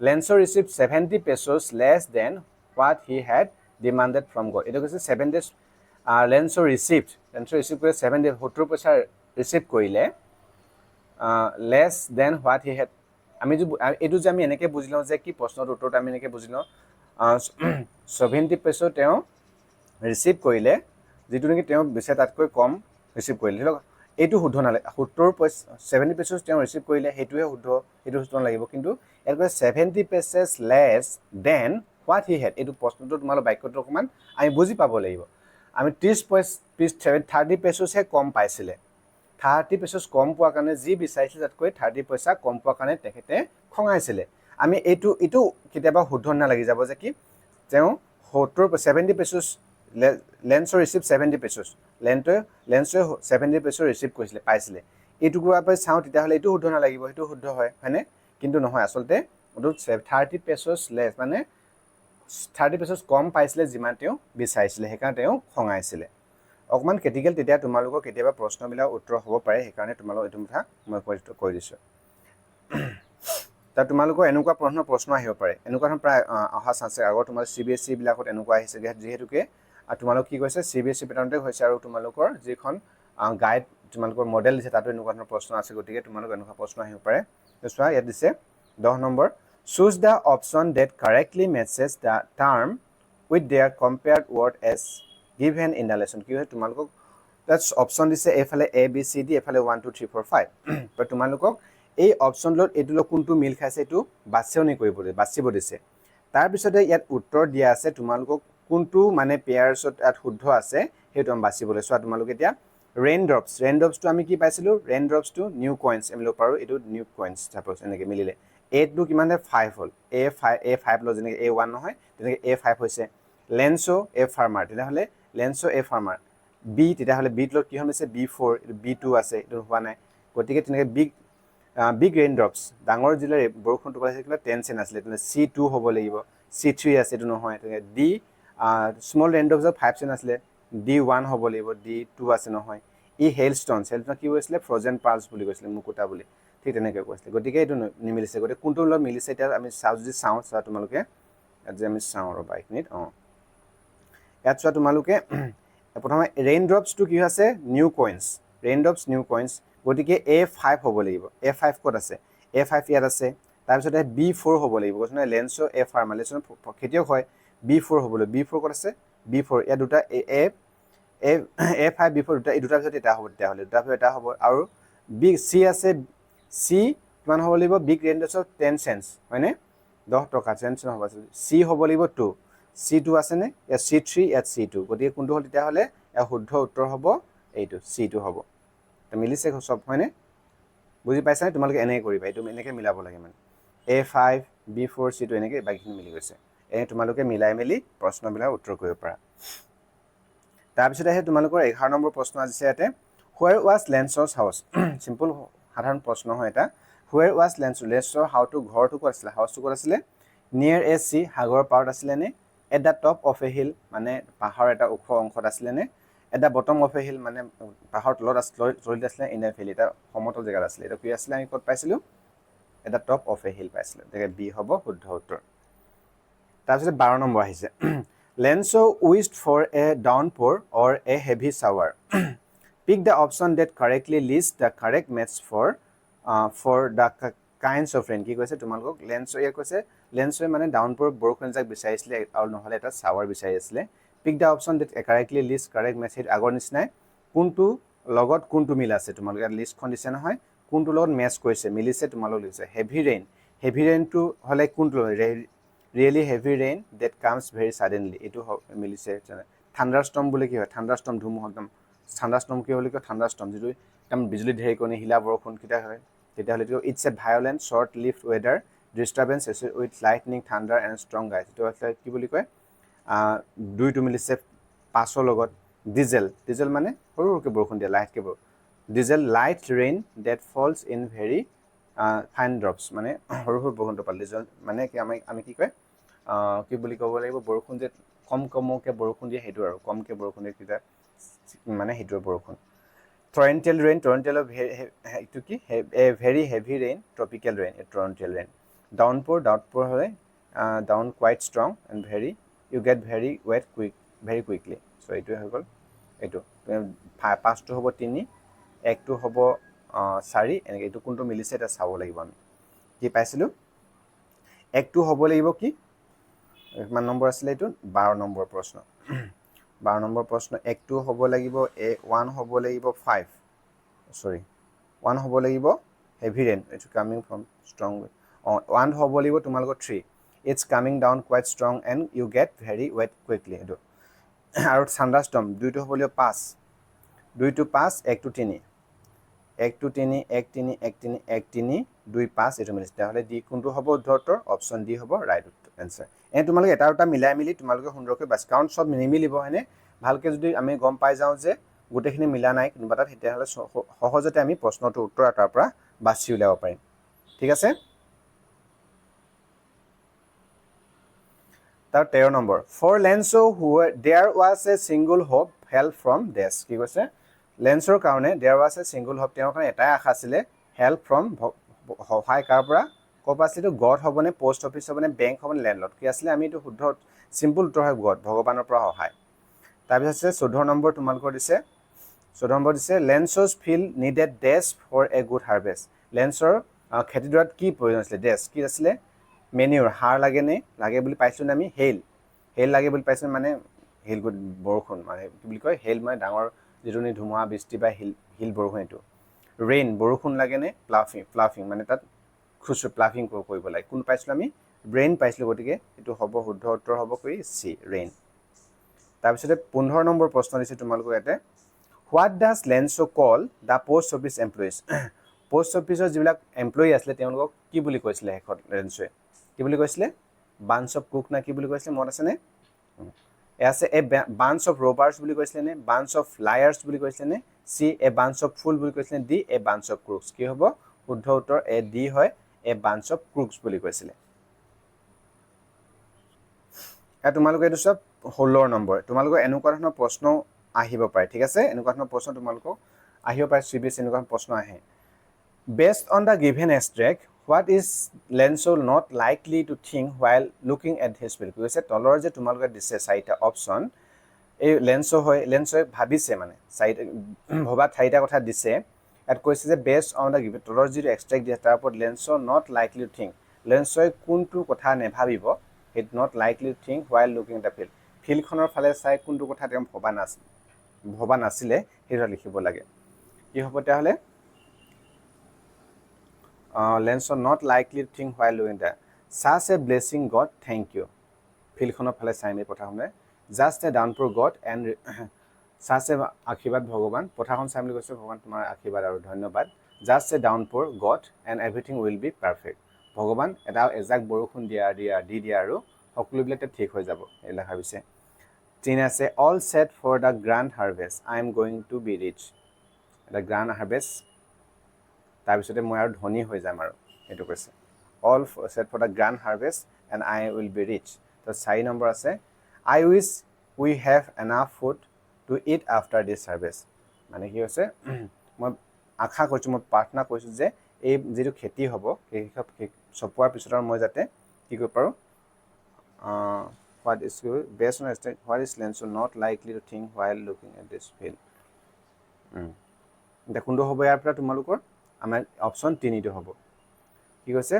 লেন্সো receive 70 pesos less than what he had demanded from God এটো কৈছে 70 লেন্সো ৰিসিভ কৰি 70 পইচা ৰিসিভ কৰিলে less than what he had আমি এটো যে আমি এনেকৈ বুজিলো যে কি প্ৰশ্নৰ উত্তৰটো আমি এনেকৈ বুজিলো 70 পেছো তেওঁ ৰিসিভ কৰিলে যেটো নেকি তেওঁ বিচাৰে তাতকৈ কম ৰিসিভ কৰিলে এইটো শুদ্ধ নালাগে 70 পেচেছ তেওঁ ৰিচিভ কৰিলে সেইটোৱে শুদ্ধ সেইটো শুদ্ধ লাগিব কিন্তু ইয়াত কৈছে 70 pesos less than what he had এইটো প্ৰশ্নটো তোমালোক বাক্যটো অকণমান আমি বুজি পাব লাগিব আমি 30 পেচেছহে কম পাইছিলে 30 পেচেছ কম পোৱাৰ কাৰণে যি বিচাৰিছিলে তাতকৈ 30 পইচা কম পোৱাৰ কাৰণে তেখেতে খঙাইছিলে আমি এইটো কেতিয়াবা শুদ্ধ নালাগি যাব যে কি তেওঁ 70 পেচেছ লেন্সৰ ৰিচিভ 70 পেচেছ লেন্সে 70 পেচেছ ৰিচিভ কৰিছিলে পাইছিলে এইটো কোৱাৰ পৰা চাওঁ তেতিয়াহ'লে এইটো শুদ্ধ নালাগিব সেইটো শুদ্ধ হয়নে কিন্তু নহয় আচলতে 30 পেচেছ লেছ মানে 30 পেচেছ কম পাইছিলে যিমান তেওঁ বিচাৰিছিলে সেইকাৰণে তেওঁ খঙাইছিলে অকমান ক্ৰিটিকেল তেতিয়া তোমালোকৰ কেতিয়াবা প্ৰশ্নবিলাক উত্তৰ হ'ব পাৰে সেইকাৰণে তোমালোক এইটো কথা মই কৈ দিছোঁ তা তোমালোকৰ এনেকুৱা প্ৰশ্ন আহিব পাৰে এনেকুৱা ধৰণৰ প্ৰায় অহা চান্স আগৰ তোমাৰ CBSE বিলাকত এনেকুৱা আহিছে যিহেতুকে তোমালোক কি কৈছে CBSE পেটাৰ্ণতে হৈছে আৰু তোমালোকৰ যিখন গাইড তোমালোকৰ মডেল দিছে তাতো এনেকুৱা ধৰণৰ প্ৰশ্ন আছে গতিকে তোমালোক এনেকুৱা প্ৰশ্ন আহিব পাৰে তো চোৱা ইয়াত দিছে 10 number choose the option that correctly matches the term with their compared word as given in the lesson কি হয় তোমালোকক that's option দিছে এফালে A B C D এফালে 1 2 3 4 5 তো তোমালোকক এই অপশনলত এইটো কোনটো মিল খাইছে এইটো বাছনি বাছিব দিছে তাৰ পিছতে ইয়াত উত্তৰ দিয়া আছে তোমালোকক কোনটো মানে পেয়াৰছত ইয়াত শুদ্ধ আছে সেইটো আমি বাছিবলৈ চোৱা তোমালোক এতিয়া ৰেইনড্ৰপছটো আমি কি পাইছিলো ৰেইনড্ৰপছটো নিউ কয়েন্স আমি লব পাৰো এইটো নিউ কয়েন্স সাপোজ এনেকে মিলিলে এটো কিমান 5 হল A5 ল যেনেকে A1 নহয় তেনেকে A5 হৈছে লেন্সো এ ফাৰ্মাৰ তেতিয়াহলে লেন্সো এ ফাৰ্মাৰ বি তেতিয়াহলে বি ল কি হৈছে B4 B2 আছে এইটো হোৱা নাই গতিকে তেনেকে বিগ ৰেইনড্ৰপছ ডাঙৰ জিলাৰ বৰষুণটো পাইছে কিবা 10 সেন আছিল তেনে C2 হ'ব লাগিব C3 আছে এইটো নহয় তেনেকে D স্মল ৰেইনড্ৰপছৰ 5 সেন আছিল D1 হ'ব লাগিব D2 আছে নহয় ই হেলস্টোন কি হৈছিলে ফ্ৰজেন পাৰ্লছ বুলি কৈছিলে মুকুতা বুলি ঠিক তেনেকৈ কৈছিলে গতিকে এইটো নিমিলিছে গতিকে কোনটো লগত মিলিছে এতিয়া আমি চাওঁ তোমালোকে আজি আমি চাওঁ ৰবা এক মিনিট ইয়াত চোৱা তোমালোকে প্ৰথমে ৰেইনড্ৰপছটো কি আছে নিউ কয়েন্স গতিকে A5 হ'ব লাগিব A5 ক'ত আছে A5 ইয়াত আছে তাৰপিছতে B4 হ'ব লাগিব কৈছে নহয় লেন্সো এ ফাৰ্মাৰ লেন্সো খেতিয়ক হয় B4 হ'ব লাগিব B4 ক'ত আছে B4 ইয়াত দুটা A5 B4 দুটা ভিতৰত এটা হ'ব তেতিয়াহ'লে দুটা ভিতৰত এটা হ'ব আৰু বি C আছে C কিমান হ'ব লাগিব বিগ ৰেইনড্ৰপছৰ 10 সেন্স হয়নে 10 টকা 10 সেন্স হ'ব C হ'ব লাগিব 2 C2 আছে নে ইয়াত C3 ইয়াত C2 গতিকে কোনটো হ'ল তেতিয়াহ'লে ইয়াৰ শুদ্ধ উত্তৰ হ'ব এইটো C2 হ'ব মিলিছে সব হয়নে বুজি পাইছানে তোমালোকে এনেকৈ কৰিবা এইটো এনেকৈ মিলাব লাগে মানে A5 B4 C2 এনেকৈ বাকিখিনি মিলি গৈছে তোমালোকে মিলাই মেলি প্ৰশ্নবিলাক উত্তৰ কৰিব পাৰা তাৰপিছত আহে তোমালোকৰ 11 নম্বৰ প্ৰশ্ন আছে ইয়াতে where was Lensor's house simple সাধাৰণ প্ৰশ্ন হয় এটা where was Lensor's হাউটো ঘৰটো ক'ত আছিল হাউসটো ক'ত আছিল near a sea সাগৰৰ পাৰত আছিল নে at the top of a hill মানে পাহাৰৰ এটা ওখ অংশত আছিল নে at the bottom of a hill মানে পাহাৰৰ তলত আছিল in a valley এটা সমতল জেগাত আছিল এটা কি আছিল আমি ক'ত পাইছিলো at the top of a hill পাইছিলো দেখে বি হ'ব শুদ্ধ উত্তৰ তাৰপিছত 12 নম্বৰ আহিছে Lenso wished for a downpour or a heavy shower pick the option that correctly lists the correct match for the kinds of rain কি কৈছে তোমালোকক লেন্সো ইয়াক কৈছে লেন্সো মানে ডাউনপোৰ বৰষুণ যাক বিচাৰিছিলে আৰু নহলে এটা শাৱাৰ বিচাৰি আছিল পিক দা option that correctly list correct match আগৰ নিচিনাই কোনটো লগত কোনটো মিল আছে তোমালোক ইয়াত লিষ্টখন দিছে নহয় কোনটো লগত মেচ কৰিছে মিলিছে তোমালোক লিখছে হেভি ৰেইন টু হলে কোনটো really heavy rain that comes very suddenly এটো মিলিছে থান্ডাৰস্টৰ্ম বুলি কি হয় থান্ডাৰস্টৰ্ম ধুমুহা একদম থান্ডাৰস্টৰ্ম কি হলি কয় থান্ডাৰস্টৰ্ম যেটো একদম বিজুলী ঢেৰেকণি হিলা বৰষুণ কিটা হয় তেতিয়াহলে it's a violent short lived weather disturbance with lightning thunder and strong gusts তো কি বুলি কয় দুইটো মিলিছে পাছৰ লগত ডিজেল মানে সৰুকে বৰষুণ দিয়া লাইটকে drizzle light rain that falls in very fine drops মানে সৰু বৰষুণটো পাল ডিজেল মানে কি আমি কি কয় কি বুলি ক'ব লাগিব বৰষুণ যে কমকে বৰষুণ দিয়ে হেতু আৰু কমকে বৰষুণ দিয়ে কিটা মানে হেতুৰ বৰষুণ torrential rain এটো কি a very heavy rain tropical rain a torrential rain downpour হয় down quite strong and you get very wet very quickly so এটো হৈ গল এটো পাঁচটো হ'ব 3 একটো হ'ব 4 এনেকে এটো কোনটো মিলিছে এটা চাব লাগিব আমি কি পাইছিলো একটো হ'ব লাগিব কি কিমান নম্বৰ আছিল এটো 12 নম্বৰ প্ৰশ্ন 12 নম্বৰ প্ৰশ্ন একটো হ'ব লাগিব A1 হ'ব লাগিব 5 sorry 1 হ'ব লাগিব heavy rain it's coming from strong 1 হ'ব লাগিব তোমালোকৰ 3 it's coming down quite strong and you get very wet quickly এটো আৰু thunderstorm 2 টো হ'ব লাগিব 5 2 to 5 1 to 3 1 to 3 1 3 1 3 1 3 2 5 এটো মিলিছে তাহলে ডি কোনটো হ'ব উত্তৰৰ অপচন ডি হ'ব ৰাইট আনসাৰ এ তোমালোকে এটা মিলাই মিলি তোমালোকে সুন্দৰকৈ বাস কাৰণ সব নিমিলিব হয়নে ভালকে যদি আমি গম পাই যাও যে গোটেখিনি মিলা নাই কোনবা তাত হেতে হলে সহজতে আমি প্ৰশ্নটো উত্তৰ তাৰ পৰা বাছি উলিয়াব পাৰিম ঠিক আছে তাৰ 13 number for Lenso who there was a single hope help from death কি কৈছে লেন্সৰ কাৰণে there was a single hope তেওঁৰ কাৰণে এটাই আশা আছিল help from সহায় কাৰ পৰা কপাসিটো গড হবনে পোষ্ট অফিস হবনে বেংক হবনে ল্যান্ডলৰ্ড কি আছিল আমি এটো শুদ্ধ সিম্পল উত্তৰ হয় গড ভগৱানৰ পৰা সহায় তাৰ পিছত 14 নম্বৰ তোমালোকৰ দিছে 14 নম্বৰ দিছে Lencho's field needed days for a good harvest লেন্সৰ খেতিডৰাত কি প্ৰয়োজন আছিল ডেছ কি আছিল মেনিউৰ হার লাগে নে লাগে বুলি পাইছো না আমি হেল লাগে বুলি পাইছো মানে হেল গুড বৰষুণ মানে কি বুলি কয় হেল মানে ডাঙৰ যিটোনি ধুমুহা বৃষ্টি বা হিল বৰষুণ এটো ৰেইন বৰষুণ লাগে নে প্লাফিং মানে তাত খুচু প্লাফিং কৰিব লাগে কোন পাইছো আমি ব্ৰেইন পাইছো গতিকে এটো হ'ব শুদ্ধ উত্তৰ হ'ব কি সি ৰেইন তাৰ পিছতে 15 নম্বৰ প্ৰশ্ন দিছে তোমালোকৰ ইয়াতে what does Lencho call the post office employees post অফিসৰ যিবিলাক এমপ্লয়ি আছিল তেওঁলোকক কি বুলি কৈছিল হেকত লেন্সোৱে কি বুলি কৈছিলে বাঞ্চ অফ কুক না কি বুলি কৈছিলে মত আছে নে আছে এ বাঞ্চ অফ ৰবাৰ্স বুলি কৈছিলে নে বাঞ্চ অফ লায়াৰ্স বুলি কৈছিলে নে সি এ বাঞ্চ অফ ফুল বুলি কৈছিলে ডি এ বাঞ্চ অফ ক্ৰুকস কি হ'ব শুদ্ধ উত্তৰ এ ডি হয় এ বাঞ্চ অফ ক্ৰুকস বুলি কৈছিলে এ তোমালোকে এটো সব 16 নম্বৰ তোমালোকৰ এনেকুৱা ধৰণৰ প্ৰশ্ন আহিব পাৰে ঠিক আছে এনেকুৱা ধৰণৰ প্ৰশ্ন তোমালোকক আহিব পাৰে সিবিএস এনেকুৱা প্ৰশ্ন আহে based on the given extract what is Lenso not likely to think while looking at his bill কৈছে তলৰ যে তোমালোকে দিছে চাৰিটা অপচন এই লেন্সো হয় লেন্সো ভাবিছে মানে চাৰিটা ভবা চাৰিটা কথা দিছে এট কৈছে যে based on the given তলৰ যে এক্সট্ৰাক্ট দিয়া তাৰ ওপৰত লেন্সো not likely to think লেন্সো কোনটো কথা নেভাবিব it not likely to think while looking at the field ফিল্ডখনৰ ফালে চাই কোনটো কথা তেওঁ ভবা নাছিলে হেৰা লিখিব লাগে কি হ'ব তেহলে Lenso not likely to think while doing that. Such a blessing, God, thank you. ফিলখনৰ ফালে চাইমে পঠাখনে just a downpour God and such a আশীৰ্বাদ ভগৱান পঠাখন চাইমলি কৈছে ভগৱান তোমাৰ আশীৰ্বাদ আৰু ধন্যবাদ just a downpour God and everything will be perfect. ভগৱান এটা এজাক বৰষুণ দিয়া আৰু সকলোবিলাকে ঠিক হৈ যাব এলা ভাবিছে তিন আছে all set for the grand harvest I am going to be rich. The grand harvest তাৰ পিছতে মই আৰু ধনী হৈ যাম আৰু এটো কৈছে all set for the grand harvest and I will be rich তো 4 নম্বৰ আছে I wish we have enough food to eat after this harvest মানে কি হৈছে মই আশা কৰিছো মই প্ৰাৰ্থনা কৰিছো যে এই যেটো খেতি হ'ব এই চপোৱাৰ পিছত মই যাতে কি কৰিব পাৰো what is based on what is Lenso not likely to think while looking at this field দেখুন হ'ব ইয়াৰ পৰা তোমালোকৰ আমাৰ অপচন 3 টো হ'ব কি কৈছে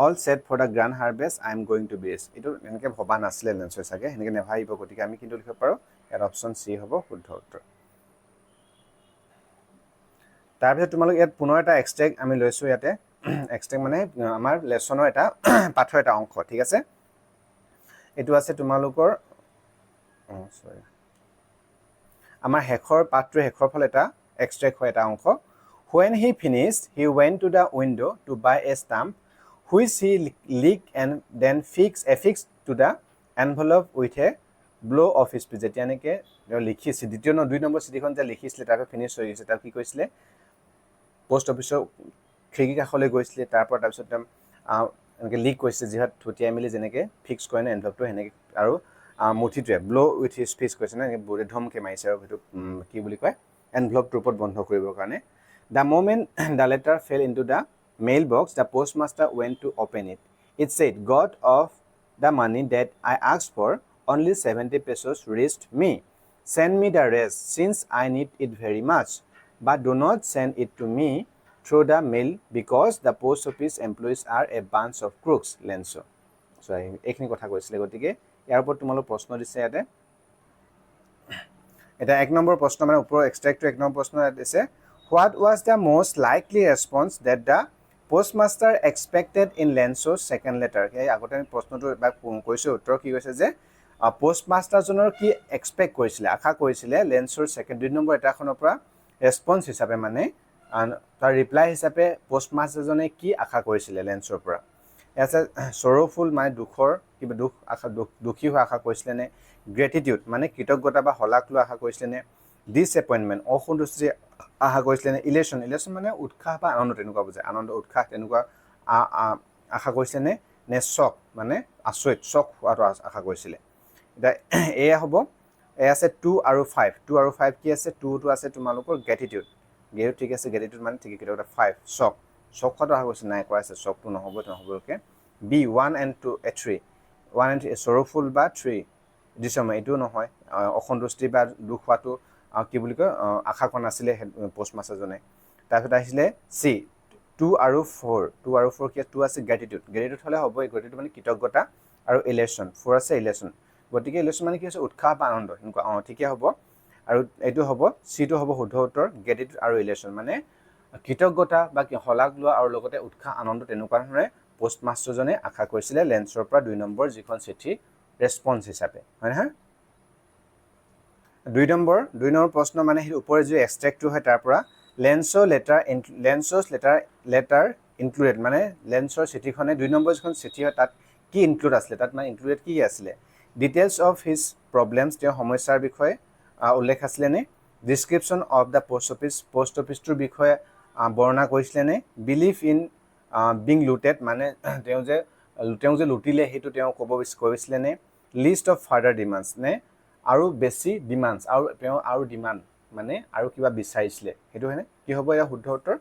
all set for the grand harvest I am going to be এটো এনেকে ভবা নাছিলে লেন্সো সাগে এনেকে নেভাইব গতিকে আমি কিন্তু লিখিব পাৰো এৰ অপচন সি হ'ব শুদ্ধ উত্তৰ তাৰপিছত তোমালোক ইয়াত পুনৰ এটা এক্সট্ৰাক্ট আমি লৈছো ইয়াতে এক্সট্ৰাক্ট মানে আমাৰ লেসনৰ এটা পাঠৰ এটা অংশ ঠিক আছে এটো আছে তোমালোকৰ সৰি আমাৰ হেখৰ পাঠৰ হেখৰ ফল এটা এক্সট্ৰাক্ট হয় এটা অংশ When he finished, he went to the window to buy a stamp, which he licked and then affixed to the envelope with a blow of his piece. যেতিয়ানেকে লিখিছে দ্বিতীয় দুই নম্বৰ চিঠিখন যে লিখিছিলে তাৰ ফিনিশ হৈ গৈছে তাৰ কি কৈছিলে পোষ্ট অফিসৰ খিৰিকী কাষলৈ গৈছিলে তাৰ পৰা তাৰপিছত এনেকে লিক কৰিছে যিহাত থুটিয়াই মিলি যেনেকে ফিক্স কৰে না এনভেলপটো হেনেকে আৰু মুঠিটোৱে ব্লো উইথ হিজ ফিষ্ট কৈছে না বৰে ধমকে মাইছে আৰু হেতু কি বুলি কয় এনভেলপটোৰ ওপৰত বন্ধ কৰিবৰ কাৰণে The moment the letter fell into the mailbox, the postmaster went to open it. It said, God of the money that I asked for, only 70 pesos reached me. Send me the rest, since I need it very much. But do not send it to me through the mail, because the post office employees are a bunch of crooks, Lenso. So, এইখিনি কথা কৈছিলে গতিকে ইয়াৰ ওপৰত তোমালোক প্ৰশ্ন দিছে ইয়াতে এটা এক নম্বৰ প্ৰশ্ন মানে ওপৰৰ এক্সট্ৰাক্টটো এক নম্বৰ প্ৰশ্ন দিছে What was the most likely response that the postmaster expected in Lenso's second letter? এই আগতে আমি প্ৰশ্নটো এবাৰ কৈছোঁ উত্তৰ কি কৈছে যে পোষ্টমাষ্টাৰজনৰ কি এক্সপেক্ট কৰিছিলে আশা কৰিছিলে লেন্সৰ ছেকেণ্ড 2 নম্বৰ এটাখনৰ পৰা ৰেছপন্স হিচাপে মানে তাৰ ৰিপ্লাই হিচাপে পোষ্টমাষ্টাৰজনে কি আশা কৰিছিলে লেন্সৰ পৰা আছে সৰফুল মানে দুখৰ কিবা দুখ আশা দুখী হোৱা আশা কৰিছিলে নে গ্ৰেটিটিউড মানে কৃতজ্ঞতা বা হলাক লৈ আশা কৰিছিলে নে ডিসএপয়েন্টমেন্ট অসন্তুষ্টি আশা কৰিছিলে নে ইলেশন মানে উৎসাহ বা আনন্দ তেনেকুৱা বুজায় আনন্দ উৎসাহ তেনেকুৱা আশা কৰিছিলে নে শক মানে আচৰিত শক হোৱাটো আশা কৰিছিলে এটা এয়া হ'ব এ আছে 2 আৰু 5 2 আৰু 5 কি আছে 2 টো আছে তোমালোকৰ গ্ৰেটিটিউড ঠিক আছে গ্ৰেটিটিউড মানে ঠিক কিটা 5 শক হোৱাটো আশা কৰিছে নাই কৰা আছে শকটো নহ'বকে বি 1 and 2 3 1 and sorrowful বা 3 ডিসময় এটো নহয় অসন্তুষ্টি বা দুখ হোৱাটো কি বুলি কয় আশা কৰা নাছিলে পোষ্টমাষ্টাৰজনে তাৰপিছত আহিছিলে সি 2 আৰু 4 কি 2 আছে গ্ৰেটিটিউড হলে হ'ব গ্ৰেটিটিউড মানে কৃতজ্ঞতা আৰু ইলেশন 4 আছে ইলেশন গতিকে ইলেশন মানে কি আছে উৎসাহ বা আনন্দ এনেকুৱা ঠিকই হ'ব আৰু এইটো হ'ব সিটো হ'ব শুদ্ধ উত্তৰ গ্ৰেটিটিউড আৰু ইলেশন মানে কৃতজ্ঞতা বা হলাক লোৱা আৰু লগতে উৎসাহ আনন্দ তেনেকুৱা ধৰণে পোষ্টমাষ্টাৰজনে আশা কৰিছিলে লেন্সৰ পৰা 2 নম্বৰ যিখন চিঠি ৰেছপন্স হিচাপে হয় না 2 নম্বৰ প্ৰশ্ন মানে এই ওপৰে যে এক্সট্ৰাক্টটো হয় তাৰ পৰা লেন্সৰ লেটাৰ ইনক্লুডেড মানে লেন্সৰ চিঠিখনে 2 নম্বৰ যিখন চিঠি হয় তাত কি ইনক্লুড আছিল তাত মানে ইনক্লুডেড কি আছিল ডিটেইলছ অফ হিজ প্ৰবলেমছ তেওঁ সমস্যাৰ বিষয়ে উল্লেখ আছিল নে ডেসক্ৰিপশন অফ দা পোষ্ট অফিসটোৰ বিষয়ে বৰ্ণনা কৰিছিল নে বিলিভ ইন বিং লুটেড মানে তেওঁ যে লুটিলে হেতু তেওঁ ক'ব কৈছিল নে লিষ্ট অফ ফাৰ্ডাৰ ডিমান্ডছ নে আৰু বেছি ডিমান্ডছ আৰু ডিমান্ড মানে আৰু কিবা বিচাৰিছিলে হেতু হয়নে কি হ'ব ইয়া শুদ্ধ উত্তৰ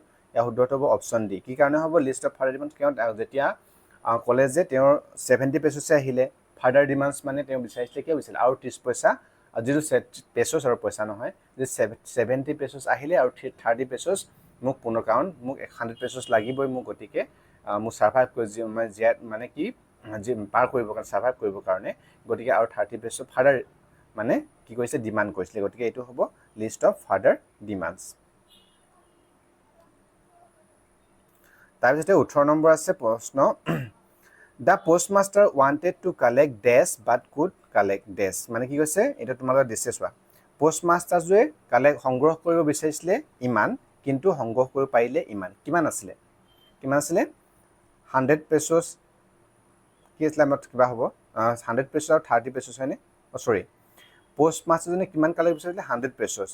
হ'ব অপচন ডি কি কাৰণে হ'ব লিষ্ট অফ ফাৰ্ডাৰ ডিমান্ডছ কিয় যেতিয়া কলেজ যে তেওঁৰ 70 পেছছে আহিলে ফাৰ্ডাৰ ডিমান্ডছ মানে তেওঁ বিচাৰিছিলে কিয় বিচাৰিলে আৰু 30 পইচা যিটো পেছছ আৰু পইচা নহয় যে 70 পেছছ আহিলে আৰু 30 পেছছ মোক পুনৰ কাৰণ মোক 100 পেছছ লাগিবই মোক গতিকে মোক সাৰ্ভাইভ মানে কি পাৰ কৰিব কাৰণে সাৰ্ভাইভ কৰিব কাৰণে গতিকে আৰু 30 পেছছ ফাৰ্ডাৰ মানে কি কৈছে ডিমান্ড কৰিছিলে গতিকে এইটো হ'ব লিষ্ট অফ ফাৰ্ডাৰ ডিমান্ডছ তাৰপিছতে 18 নম্বৰ আছে প্ৰশ্ন The postmaster wanted to collect dash but could collect dash মানে কি কৈছে এটা তোমালোকৰ দিছে চোৱা পোষ্টমাষ্টাৰজে সংগ্ৰহ কৰিব বিচাৰিছিলে ইমান কিন্তু সংগ্ৰহ কৰিব পাৰিলে ইমান কিমান আছিলে 100 পেছছ কি আছিল আমাৰ কিবা হ'ব 100 পেছছ আৰু 30 পেছছ হয়নে সৰি পোষ্টমাষ্টাৰজনে কিমান কালেক্ট বিচাৰিছিলে 100 পেছছ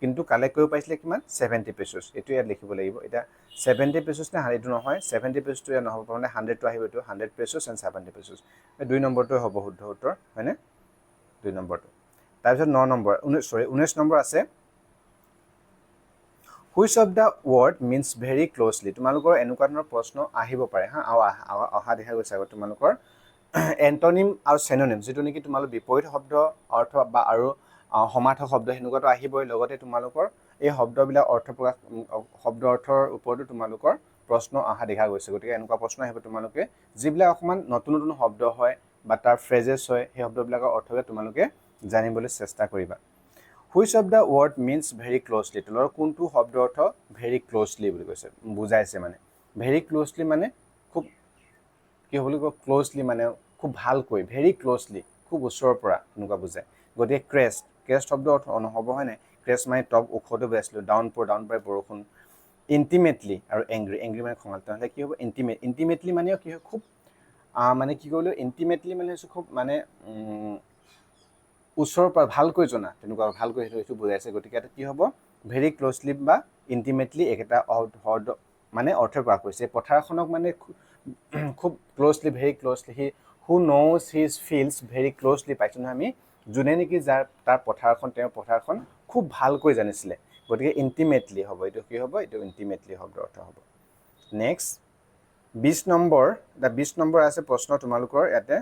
কিন্তু কালেক্ট কৰিব পাৰিছিলে কিমান 70 পেছছ এটো ইয়াত লিখিব লাগিব এটা 70 পেছছ নে এইটো নহয় 70 পেছটো ইয়াত নহব মানে 100 টো আহিব এটো 100 পেছছ এণ্ড 70 পেছছ এই 2 নম্বৰটো হ'ব শুদ্ধ উত্তৰ হয়নে 2 নম্বৰটো তাৰপিছত 9 নম্বৰ 19 নম্বৰ আছে Which of the word means very closely তোমালোকৰ এনেকুৱা ধৰণৰ প্ৰশ্ন আহিব পাৰে হা অহা দেখা গৈছে আগত তোমালোকৰ এন্টোনিম আৰু সিনোনিম যেটো নেকি তোমালোক বিপৰীত শব্দ অৰ্থ বা আৰু সমাৰ্থক শব্দ হেনুকাটো আহিবই লগতে তোমালোকৰ এই শব্দবিলাক অৰ্থ প্ৰকাশ শব্দ অৰ্থৰ ওপৰতো তোমালোকৰ প্ৰশ্ন আহা দেখা গৈছে গতিকে এনেকুৱা প্ৰশ্ন আহিব তোমালোকে যিবিলাক অকমান নতুন নতুন শব্দ হয় বা তাৰ ফ্ৰেজেছ হয় সেই শব্দবিলাকৰ অৰ্থকে তোমালোকে জানিবলৈ চেষ্টা কৰিবা Which of the word means very closely তোলৰ কোনটো শব্দ অৰ্থ very closely বুলি কৈছে বুজাইছে মানে very closely মানে খুব কি হ'ব লাগিব closely মানে খুব ভালকৈ very closely খুব ওচৰৰ পৰা এনেকুৱা বুজায় গতিকে ক্ৰেষ্ট শব্দ অৰ্থ নহ'ব হয় নাই ক্ৰেষ্ট মানে টপ ওখটো বেছলো ডাউন পৰে বৰষুণ ইন্টিমেটলি আৰু এংগ্ৰি মানে খঙাল তাহলে কি হ'ব ইন্টিমেটলি মানে কি হয় খুব মানে কি ক'লো ইন্টিমেটলি মানে খুব মানে ওচৰৰ পৰা ভালকৈ জনা তেনেকুৱা ভালকৈ হেতু বুজাইছে গতিকে এটা কি হ'ব ভেৰি ক্লোজলি বা ইন্টিমেটলি একটা মানে অৰ্থ প্ৰকাশ কৰিছে পথাৰখনক মানে খুব closely very closely who knows his fields very closely পাইছো না আমি জুনে নেকি যাৰ তাৰ পথাৰখন খুব ভালকৈ জানিছিলে গতিকে ইন্টিমেটলি হ'ব এটো কি হ'ব এটো ইন্টিমেটলি শব্দ অৰ্থ হ'ব নেক্সট 20 নম্বৰ আছে প্ৰশ্ন তোমালোকৰ ইয়াতে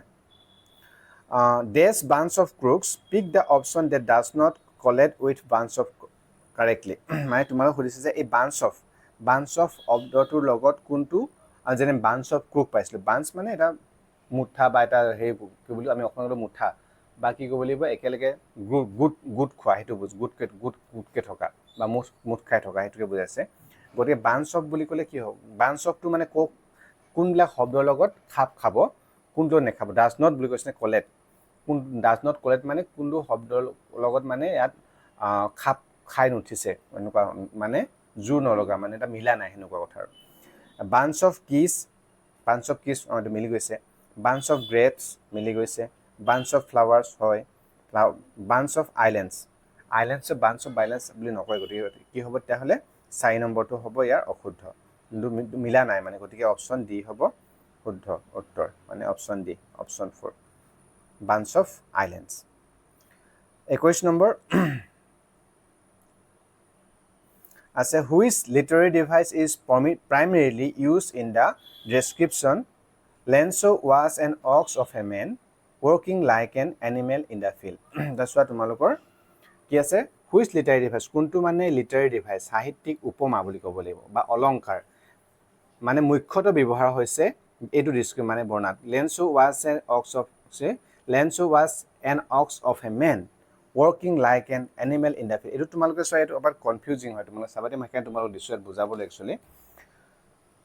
dash bunch of crooks pick the option that does not collide with bunch of correctly মানে তোমালোক সুধিছে যে এই bunch of শব্দটোৰ লগত কোনটো যেনে bunch of crook পাইছিলো bunch মানে এটা মুঠা বা এটা হে কি বুলি আমি অসমত মুঠা বা কি ক'ব লাগিব একেলগে গুড খোৱা হেতু বুজ গুডকে থকা বা মুঠ খাই থকা সেইটোকে বুজাইছে গতিকে বাঞ্চ অফ বুলি ক'লে কি হ'ব বাঞ্চ অফটো মানে কোনবিলাক শব্দৰ লগত খাপ খাব কোনটো নেখাব ডাজ নট বুলি কৈছে কলেট কোন ডাজ নট কলেট মানে কোনটো শব্দৰ লগত মানে ইয়াত খাপ খাই নুঠিছে এনেকুৱা মানে জোৰ নলগা মানে এটা মিলা নাই সেনেকুৱা কথা আৰু বাঞ্চ অফ কিছ এইটো মিলি গৈছে বাঞ্চ অফ গ্ৰেপছ মিলি গৈছে বাঞ্চ অফ ফ্লাৱাৰ্ছ হয় bunch of islands bunch of islands বুলি নকয় গতিকে কি হ'ব তেতিয়াহ'লে 4 নম্বৰটো হ'ব ইয়াৰ অশুদ্ধ কিন্তু মিলা নাই মানে গতিকে অপশ্যন ডি হ'ব শুদ্ধ উত্তৰ মানে option D option 4 bunch of islands 21 number আছে which literary device is primarily used in the description Lenso was an ox of a man working like an animal in the field that's what তোমালোকৰ কি আছে which literary device কোনটো মানে literary device সাহিত্যিক উপমা বুলি ক'ব লাগিব বা অলংকাৰ মানে মুখ্যত ব্যৱহাৰ হৈছে এইটো ডিসক্ৰিপ মানে বৰ্ণাত Lenso was an ox of a man working like an animal in the field এটো তোমালোকে সয় এটো অবাৰ কনফিউজিং হয় তোমালোকে সাবাতে মই কেন তোমালোক ডিসক্ৰিপ বুজাবলৈ একচুয়ালি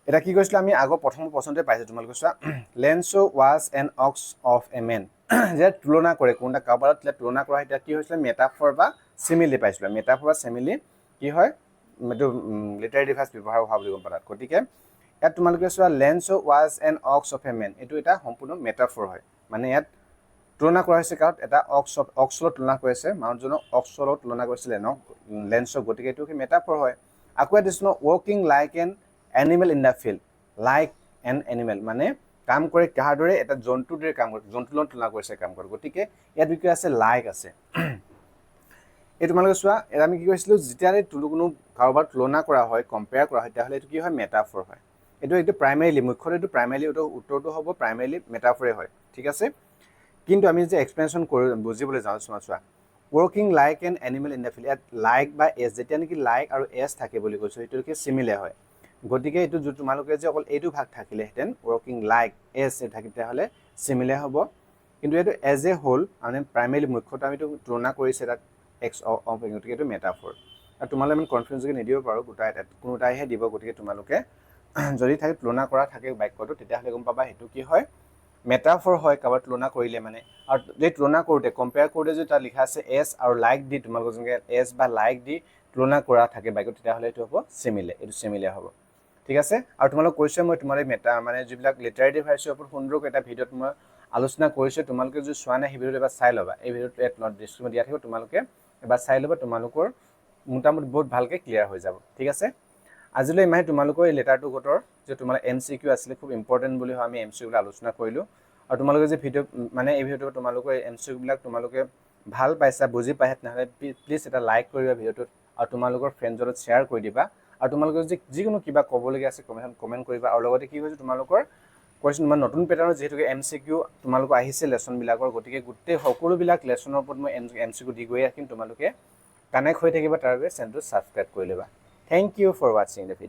এটা কি কৈছিল আমি আগৰ প্ৰথম প্ৰশ্নতে পাইছো তোমালোকে চোৱা Lenso was an ox of a man যে তুলনা কৰে কোনটা কাবাৰত তুলনা কৰা এটা কি হৈছিল মেটাফৰ বা সিমিলি পাইছিল মেটাফৰ বা সিমিলি কি হয় এটো লিটাৰী ডিভাইস ব্যৱহাৰ হোৱা বুলি গম পালা গতিকে ইয়াত তোমালোকে চোৱা Lenso was an ox of a man এটো এটা সম্পূৰ্ণ মেটাফৰ হয় মানে ইয়াত তুলনা কৰা হৈছে কাৰণ এটা অক্সলৰ তুলনা কৰিছে মানুহজনক অক্সলৰ তুলনা কৰিছিল Lenso গতিকে এটো কি মেটাফৰ হয় আকৌ দিছনো working like an animal in the field like an animal মানে কাম কৰে কাহাৰ দৰে এটা জন্তুৰ দৰে কাম কৰে জন্তুৰ লগত তুলনা কৰিছে কাম কৰে গতিকে ইয়াত কি আছে লাইক আছে এই তোমালোকে চোৱা এৰা আমি কি কৈছিলো যেতিয়াৰে কোনো কাৰোবাৰ তুলনা কৰা হয় কম্পেয়াৰ কৰা হয় তাহলে এটো কি হয় মেটাফৰ হয় এটো একটো প্ৰাইমাৰীলি মুখ্যত এটো প্ৰাইমাৰীলি উত্তৰটো হ'ব প্ৰাইমাৰীলি মেটাফৰে হয় ঠিক আছে কিন্তু আমি যে এক্সপ্লেনেশন কৰি বুজিবলৈ যাওঁ চোৱা working like an animal in the field ইয়াত লাইক বা এস যেতিয়া নেকি লাইক আৰু এস থাকে বুলি কৈছো এটো কি সিমিলাৰ হয় গতিকে এটো যে তোমালোকে যে অকল এইটো ভাগ থাকিলে হেতেন working like as এ থাকিতে হলে সিমিলাৰ হ'ব কিন্তু এটো এজ এ হোল মানে প্ৰাইমাৰীলি মুখ্যত আমি তো তুলনা কৰিছে তাত এক্স অফ গতিকে এটো মেটাফৰ আৰু তোমালোকে মানে কনফিউজন নিদিব পাৰো গোটাই কোনোটাইহে দিব গতিকে তোমালোকে যদি থাকে তুলনা কৰা থাকে বাক্যটো তেতিয়া হলে গম পাবা হেতু কি হয় মেটাফৰ হয় কাবাৰ তুলনা কৰিলে মানে আৰু যে তুলনা কৰোতে কম্পেয়াৰ কৰোতে যে তা লিখা আছে এস আৰু লাইক দি তোমালোক যেনেকে এস বা লাইক দি তুলনা কৰা থাকে বাক্য তেতিয়া হলে এটো হ'ব সিমিলাৰ এটো সিমিলাৰ হ'ব ঠিক আছে আৰু তোমালোক কৈছে মই তোমাৰে মেটা মানে যিবিলাক লিটাৰী ডিভাইসৰ ওপৰত সুন্দৰকৈ এটা ভিডিওত মই আলোচনা কৰিছে তোমালোকে যদি চোৱা নাই এই ভিডিওটো এবাৰ চাই লবা এই ভিডিওটো এট নট ডিসক্ৰিপশন দিয়া থাকিব তোমালোকে এবাৰ চাই লবা তোমালোকৰ মোটামুটি বহুত ভালকে ক্লিয়াৰ হৈ যাব ঠিক আছে আজিলৈ মই তোমালোকৰ এই লেটাৰটো গটৰ যে তোমাৰ MCQ আছিল খুব ইম্পৰ্টেন্ট বুলি আমি MCQ বিলাক আলোচনা কৰিলো আৰু তোমালোকে যে ভিডিও মানে এই ভিডিওটো তোমালোকৰ MCQ বিলাক তোমালোকে ভাল পাইছা বুজি পাইছা নহলে প্লিজ এটা লাইক কৰিবা ভিডিওটোত আৰু তোমালোকৰ ফ্ৰেণ্ডৰ লগত শেয়াৰ কৰি দিবা আৰু তোমালোকৰ যে যিকোনো কিবা ক'বলগীয়া আছে কমেন্ট কৰিবা আৰু লগতে কি হৈছে তোমালোকৰ কোৱেশ্চন মানে নতুন প্যাটাৰ্নৰ যেহেতু MCQ তোমালোকৰ আহিছে লেসন বিলাকৰ গতিকে গুটে সকলো বিলাক লেসনৰ ওপৰত মই MCQ দি গৈ ৰাখিম তোমালোকে কানেক্ট হৈ থাকিবা তাৰ বাবে চেনেলটো সাবস্ক্ৰাইব কৰি লবা thank you for watching the video